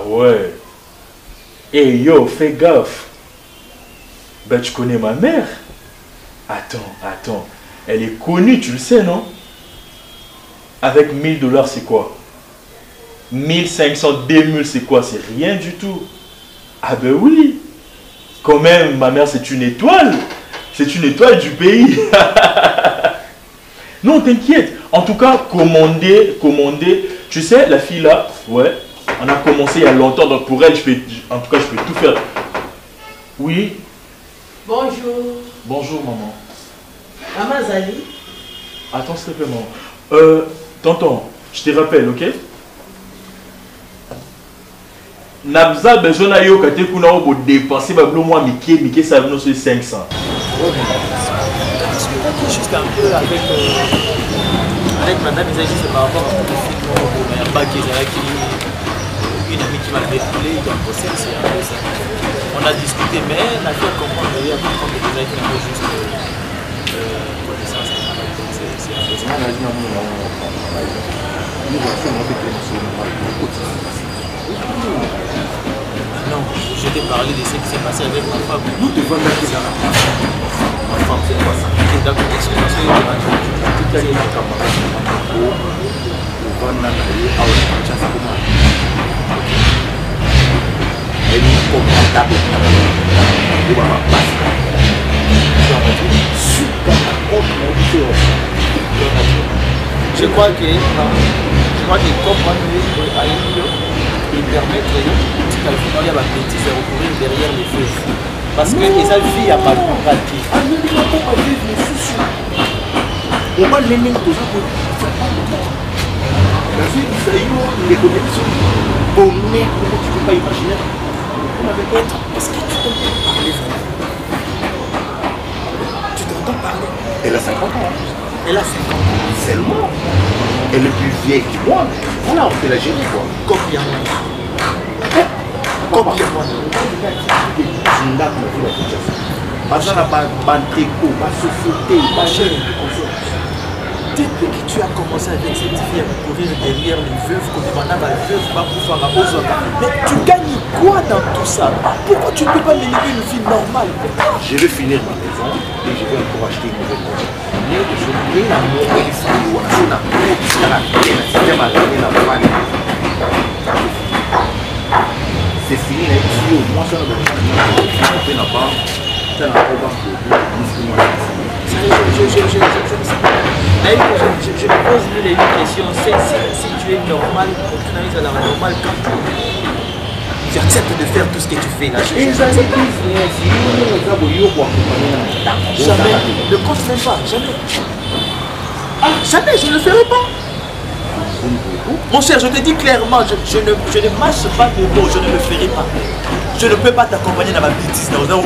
Ouais. Eh yo, fais gaffe. Ben tu connais ma mère. Attends. Elle est connue, tu le sais, non? Avec 1000 $, c'est quoi? 1500, 2000, c'est quoi? C'est rien du tout. Ah ben oui. Quand même, ma mère, c'est une étoile. C'est une étoile du pays. Non, t'inquiète. En tout cas, commander. Tu sais, la fille là, ouais, on a commencé il y a longtemps. Donc pour elle, en tout cas, je peux tout faire. Oui. Bonjour. Bonjour, maman. Maman Zali. Attends, s'il te plaît, maman. Tonton, je te rappelle, ok? Nabza besoin de yo kate kuna obo dépenser ba blo moi Mickey ça veut sur 500. Juste un peu avec madame ils agissent par rapport à le film un bac qui une amie qui m'a défoulé dans le procès c'est un peu ça. On a discuté mais la fait comprendre il y a beaucoup de gens qui n'ont juste connaissance c'est un peu ça. Non, je t'ai parlé de ce qui s'est passé avec ma femme. Nous devons mettre ça. Ma femme, c'est quoi ça? D'accord, excuse-moi, c'est une tout à je crois que comprendre il permet de il y a des bêtises à recourir derrière les feux. Parce que les avis à pas de papier. On va les mettre toujours pour la vie, ça y est, les connexions. Bon, mais comment tu peux pas imaginer? Est-ce que tu t'entends parler vraiment? Tu t'entends parler? Elle a 50 ans. Elle a 50 ans. Seulement. Elle est plus vieille que moi. Voilà, on peut la gérer quoi. Combien de mois? Combien de mois? Depuis que tu as commencé avec cette fille à courir derrière les veuves, comme madame la veuve, pas pouvoir avoir mais tu gagnes quoi dans tout ça? Pourquoi tu ne peux pas mener une vie normale? Je vais finir ma maison et je vais encore acheter une nouvelle maison. C'est fini, moi ça je me pose une question, si tu es normal, tu n'arrives à la normale quand tu acceptes de faire tout ce que tu fais là. Jamais, ne compte même pas, jamais. Ah, jamais, je ne le ferai pas. Mon cher, je te dis clairement, je ne mâche pas de mots, je ne le ferai pas. Je ne peux pas t'accompagner dans ma bêtise. Non, non,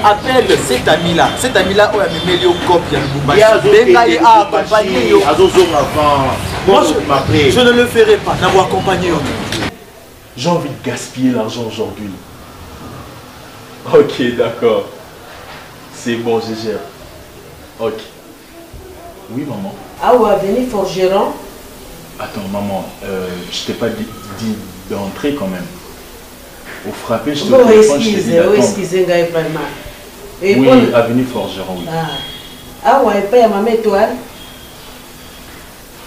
appelle cet ami-là. Cet ami-là, où il met au cop, il y a le accompagner. Moi, je ne le ferai pas, n'avoir accompagné. J'ai envie de gaspiller l'argent aujourd'hui. Ok, d'accord. C'est bon, je gère. Ok. Oui, maman. Ah, ou avenue Forgeron. Attends, maman, je t'ai pas dit d'entrer quand même. Au frappé, je te excusez, excusez, vraiment. Oui, avenue Forgeron, oui. Ah, ouais, pas à ma étoile.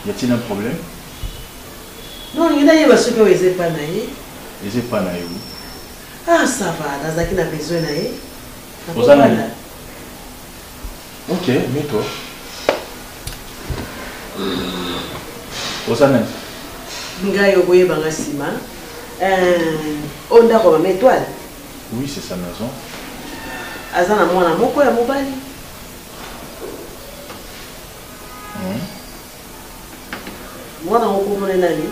Y a-t-il un problème? Non, il y a des choses que vous n'avez pas naïe. Ils n'ont pas naïe, oui. Ah, ça va, dans ce qui a besoin naïe. Ok, mets-toi. Osana. Ngayo boye banga sima. Onda ko étoile. Oui, c'est sa maison. Azana mwana moko ya mobali. Mwana moko mona nani?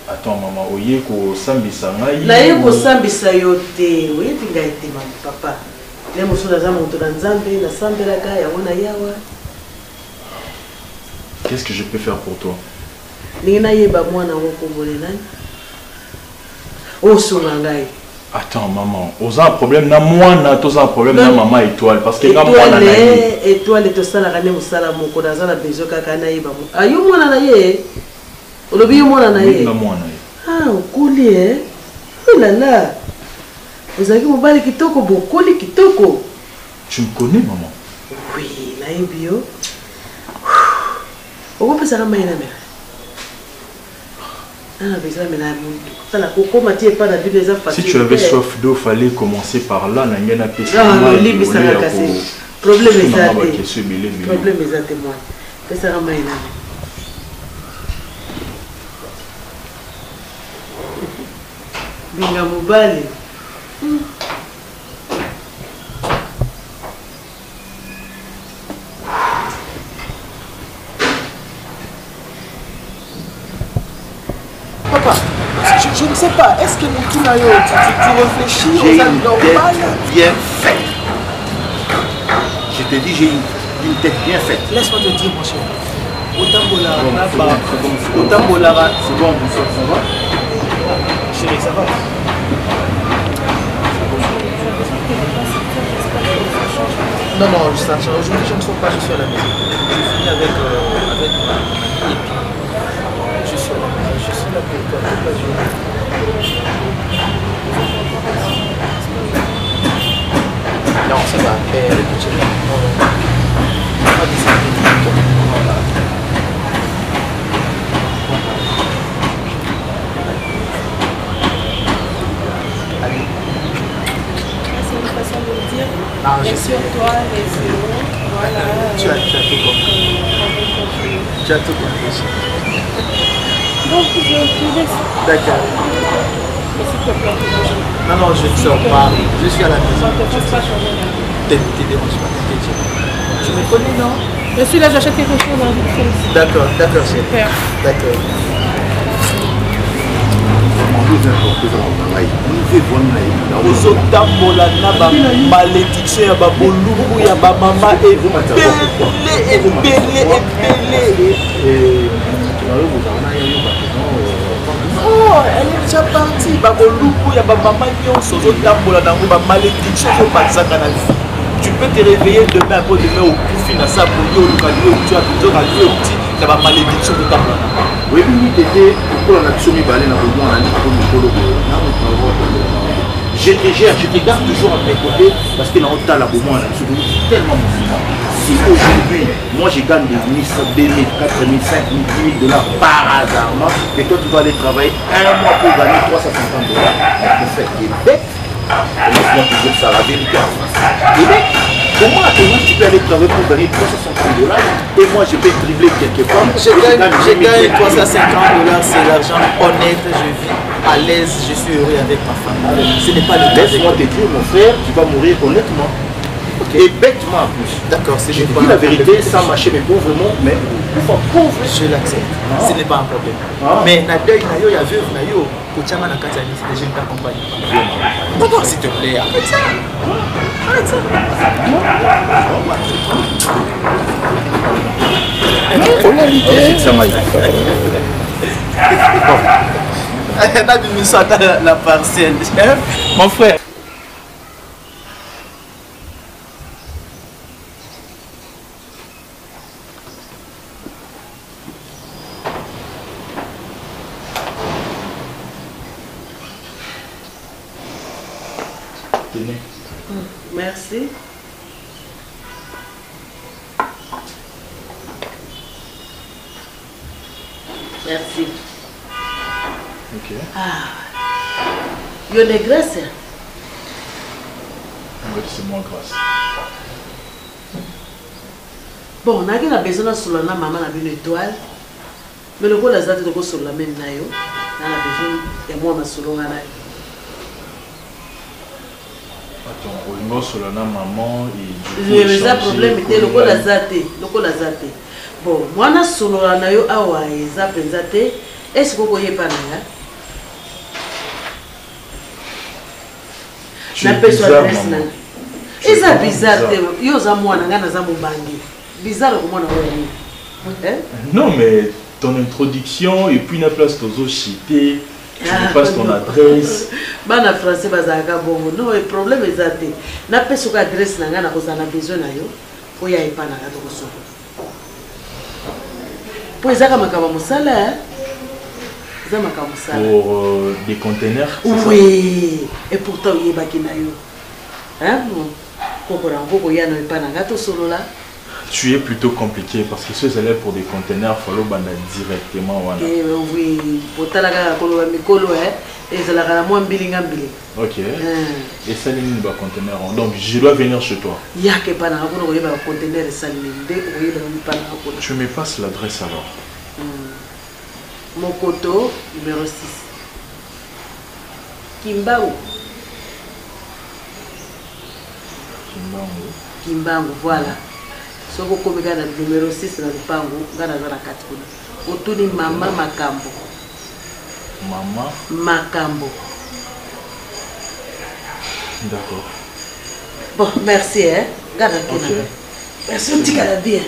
Attends maman, oye ko sambisa ngai. Na ye ko sambisa yote, oye tinga ite papa. Le musula za moto na nzambe na sambela ga ya wana yawa. Qu'est-ce que je peux faire pour toi? Attends maman, on a un problème na moi na tous un problème na maman étoile parce que na moi na étoile to sala kana musala moko na zala bezo kaka na yeba. Ayo mwana na ye. olobi yo mwana na ye mwana ye ah okoli oh là là ozalaki mobali kitoko bokoli kitoko. Tu me connais maman? Oui nayebi yo okopesaka mai na mela si tu avais soif d'eau, fallait commencer par là. Problème est témoin. Binga mobali. Papa, je ne sais pas, est-ce que tu réfléchis aux âmes normales? Bien faite. Je te dis, j'ai une tête bien faite. Laisse-moi te dire, mon cher. C'est bon, ça va? Chérie, ça va? Non, je ne sors pas, je suis à la maison. Je finis avec ma épi. Je suis à la maison, je suis là pour toi toute la journée. Non, ça va, écoute, pas c'est une façon de le dire. Rassure-toi, voilà. Tu as tout compris. Tu as tout compris. Donc, je te laisse. D'accord. Non, je ne sors pas. Je suis à la maison. Ne te pas changer. Te dérange pas. Tu me connais, non? Je suis là, j'achète quelque chose dans le fond. D'accord, super. D'accord. ozotambola na bamalédiction ya baboluku ya bamama ebele. Elle est déjà partie. Baboluku ya bamama nyonso ozotambola nango bamalédiction ezopanzaka na vie. Tu peux te réveiller demain après demain au kufi na sa boyo olukalie otu abizoka lieu outil na bamalédiction ozotambola na oui, t'étais pour la nation balai na je te gère, je te garde toujours à mes côtés parce que dans le temps, la tellement musulman. Si aujourd'hui, moi je gagne des 1000, 2000, 4000, 5000, 10 000 $ par hasard, et toi tu vas aller travailler un mois pour gagner 350 $. En fait, il est bête. Laisse-moi te dire ça, la vérité en France. Il est bête. Comment tu peux aller travailler pour gagner 350 $ et moi je vais dribbler quelque part? Je gagne 350 $, c'est l'argent honnête, je vis à l'aise, je suis heureux avec ma famille. Ce n'est pas le cas. Laisse-moi te dire, mon frère, tu vas mourir honnêtement. Okay. Et bêtement en plus. D'accord, c'est je te dis la vérité sans mâcher mes pauvrement, mais pauvre. Je l'accepte. Ce n'est pas un problème. Mais na deuil na yo ya veuve na yo, kochama na kati ya liste, je ne t'accompagne pas. Non, s'il te plaît, arrête ça. Arrête ça. On a l'idée. Ça m'a la parcelle. Mon frère. Merci. Merci. Ok. Il y a des graisses. Oui, c'est moins grasse. Bon, on a besoin de sur la maman a une étoile. Mais le coup, la zate de sur la même nayo. On a besoin de moi ma solo na. Attends, on sur la maman et du coup, le problème était le coup la zate. Bon, moi na solo na nayo awa eza penzate. Est-ce que vous voyez pas là? Na personne adresse. Eza bizarre te. Yo za mwana ngana za mubangi. Bizarre comme on a. Non mais ton introduction et puis la place aux chité, tu me passes ton adresse. Bana français bazaka bongo. Non, le problème est ça. Na personne adresse na ngana kozana besoin na yo. Oya ipana ka tokoso. Po ezaka makaba musala. Pour des containers. Oui, et pourtant il y a bakinayo. Hein? Tu es plutôt compliqué parce que ceux élèves pour des containers, il faut banda directement. Oui, pour talaga kolo mikolo et ça la moins bilinga bili. Ok. Et ça n'est pas conteneur. Donc je dois venir chez toi. Il y a que pas na ko ko yeba conteneur ça Tu me passes l'adresse alors. Mokoto numéro 6. Kimbangu. Kimbangu, voilà. So ko komeka na numéro 6 na lupango ngana na 4 kuna. Otuni mama Makambo. Maman Makambo. D'accord. Bon, merci hein. Garde Ok. Merci, petit gars bien.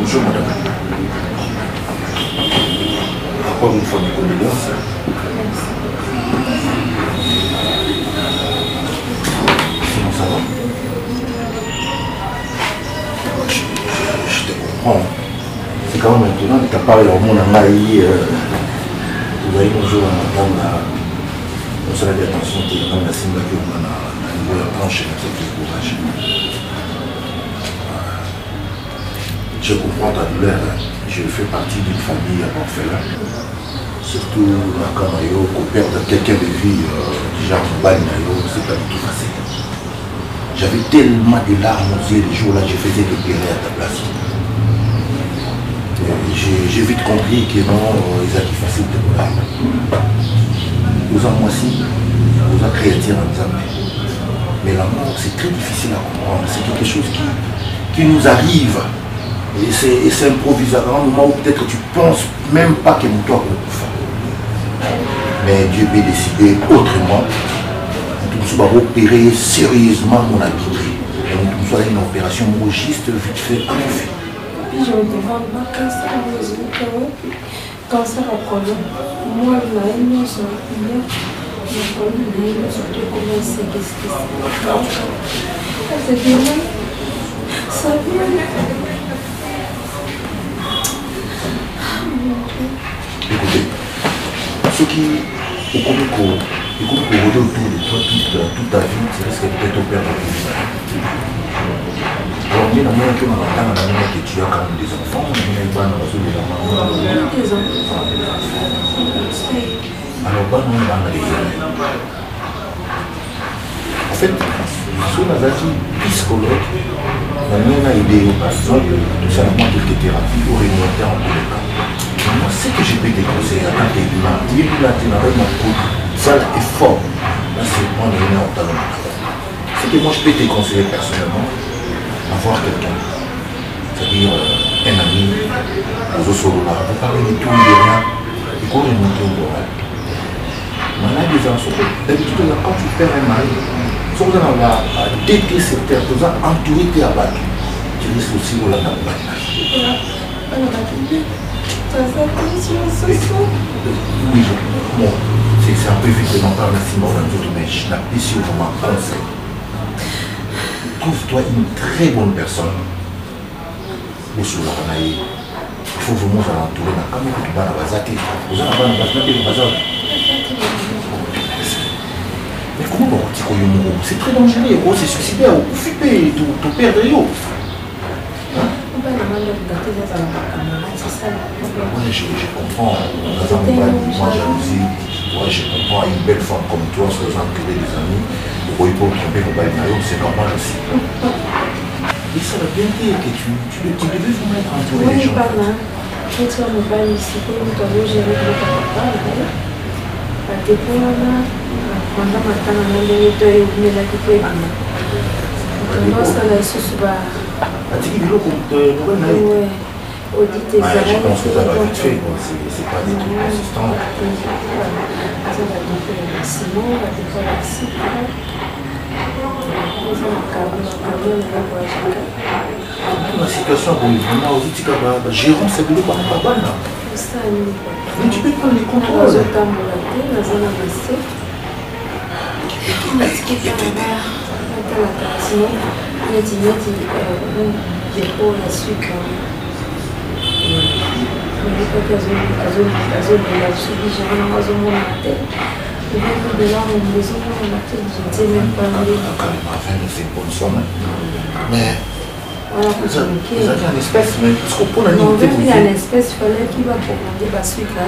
Bonjour madame. Encore une fois mes condoléances. Sinon ça va? Je te comprends. C'est quand même maintenant que tu as parlé au monde en Maï. Vous avez bonjour à madame. On se fait attention que madame la Simba qui on a un niveau de planche et qui est courage. Je comprends ta douleur. Je fais partie d'une famille orphelin. Surtout quand on perd quelqu'un de vie, genre c'est pas du tout facile. J'avais tellement de larmes aux yeux les jours-là, je faisais le guérir à ta place. J'ai vite compris que non, ils ont été faciles de voir. Nous avons aussi, nous avons créé un examen. Mais la mort, c'est très difficile à comprendre. C'est quelque chose qui nous arrive. Et c'est improvisatoire, à un moment où peut-être tu ne penses même pas que mon toit peut faire. Mais Dieu peut décider autrement. Nous va opérer sérieusement mon habitude. Nous soit une opération juste vite fait en fait. Puis je me demande, cancer à cancer à colon. Moi, la haine, je surtout comment c'est qu'est-ce que c'est. Ça vient. Écoutez, ceux qui ont connu autour de toi toute ta vie, tu risques peut-être au perdre ta vie. Alors, il y a moyen que tu as quand même des enfants, il y a pas des enfants. Alors, pas non, il y a des enfants. En fait, si on a dit psychologue, on a aidé, par exemple, tout ça, quelques thérapies ou réunions en tous les cas. Moi, ce que je peux te conseiller à tant qu'humain, tu n'avais mon coup, ça est fort. Là, c'est prendre une en talon. Ce que moi, je peux te conseiller personnellement, avoir quelqu'un, c'est-à-dire un ami, aux autres là, vous parlez de tout, de rien, et qu'on remonte au moral. Maintenant, des enfants, d'habitude, quand tu perds un mari, si vous en avez détruit cette terre, vous avez entouré tes abattus, tu risques aussi de la battre. Oui, bon, c'est un peu effectivement par la Simon dans d'autres, mais je n'appuie sur vraiment conseil. Trouve-toi une très bonne personne. Ou sur la canaille. Il faut vraiment l'entourer. Quand tu vas à la bazate, vous allez à la bazate. Mais comment tu connais mon gros? C'est très dangereux, c'est suicidaire, vous flipper, tout perdre. Oui, je comprends. Moi, jalousie. Moi, je comprends une belle femme comme toi, sans entouré des amis. Pour ne pas tromper mon bail, c'est normal aussi. Et ça va bien dire que tu devais vous mettre entouré des gens. Je suis en bail ici, pour nous avons géré le papa. La dépôt, pendant ma temps, on a eu de la coupe. Moi, ça l'a su. Atiki biloko nouvelle na ye. Audit je pense que ça va vite fait, c'est pas des trucs consistants. La situation pour les vraiment aux outils de gérant, c'est que le pas mal. Mais tu peux prendre les contrôles. Mais vous avez un espèce, mais ce qu'on peut non, même il y a une espèce, il fallait qu'il va commander la sucre.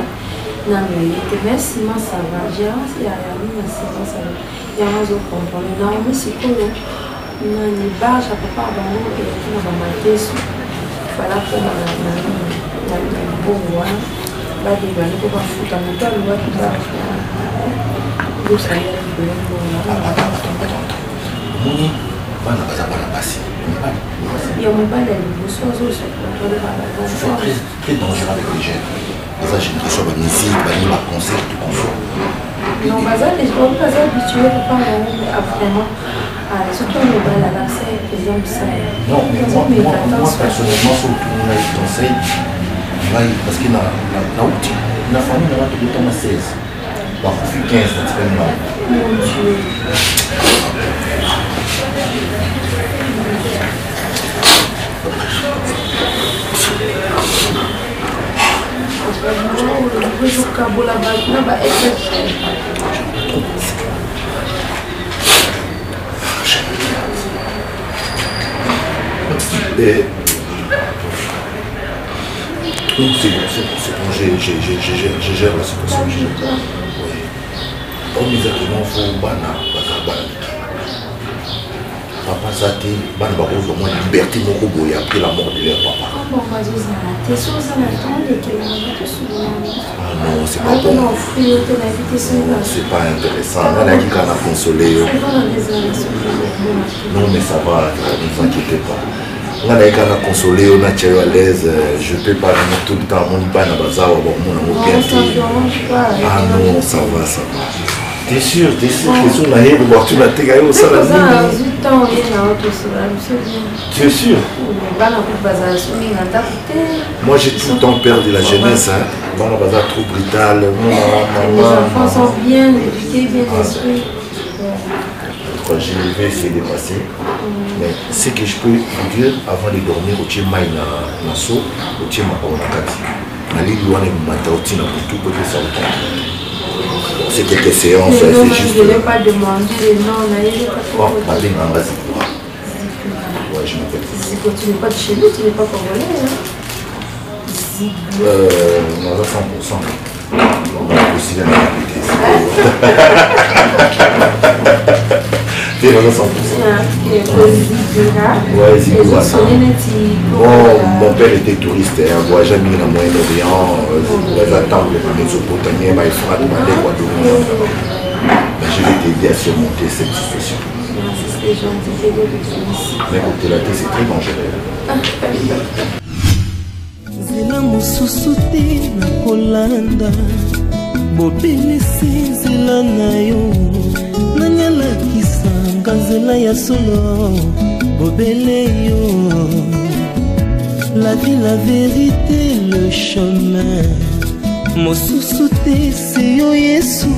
Non, mais si moi ça va, j'ai un il y a rien, mais c'est pas ça. Il y a un autre contrôle. Non, mais c'est cool. Non, les barges, à part dans l'eau, et on va marquer il fallait qu'on a un bon roi. Là, il va aller pour foutre un moteur, le roi qui va. Vous savez, il y a mon bal, il y a très dangereux avec les jeunes. Les générations de musique, de concert, tout consomme. Non, je ne suis pas habituée à parler vraiment. Surtout le bal à l'accès, par exemple, ça. Non, mais moi personnellement, surtout, on a eu conseil. Parce que la famille n'a pas tout le temps à 16. Donc, on fait 15, c'est pas mal. Mon Dieu. C'est bon, je gère la situation. Comme exactement, il faut papa Zati, ban bakos au moins liberté mon robot et après la mort de leur papa. Bon, t'es sûr que ça m'attend de quel moment. Ah non, c'est pas bon. C'est pas intéressant. On a dit qu'on a consolé. Non, mais ça va, ne vous inquiétez pas. On a dit qu'on a consolé, on a tiré à l'aise. Je peux pas venir tout le temps. Mon ban à bazar, mon bien. Ah non, ça va, ça va. T'es sûr que on a eu le voir tu l'as tégé au salon. Tu es sûr? Moi j'ai tout le temps perdu la jeunesse, hein. Dans le bazar trop brutal. Les enfants sont bien éduqués, bien instruits. Je vais essayer de passer. Mais ce que je peux vous dire avant de dormir, au Tchema na so, au Tchema au Nakati. Na li luane mata au tina pour tout peut ça au c'est quelques séances, c'est juste. Je ne vais pas demander les noms, oh, pas bien en bas, ouais, je m'appelle. Tu n'es pas de chez nous, tu n'es pas congolais, hein? Non, à 100%. On va aussi la réalité. Tu es à 100%. Ouais, c'est quoi ça? Mon père était touriste, un voyageur dans le Moyen-Orient, les attentes de Mésopotamie, il fera demander quoi de je vais t'aider à surmonter cette situation. Mais écoutez, la thé, c'est très dangereux. Zela mosusu te na kolanda bobelisi nzela na yo nanyalakisanga nzela ya solo bobele yo la vie, la vérité, le chemin mosusu te se yo Yesu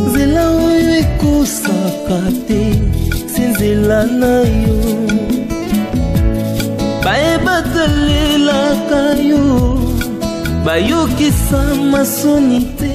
nzela oyo ekosaka te se nzela na yo bayebatalelaka yo bayokisa masoni te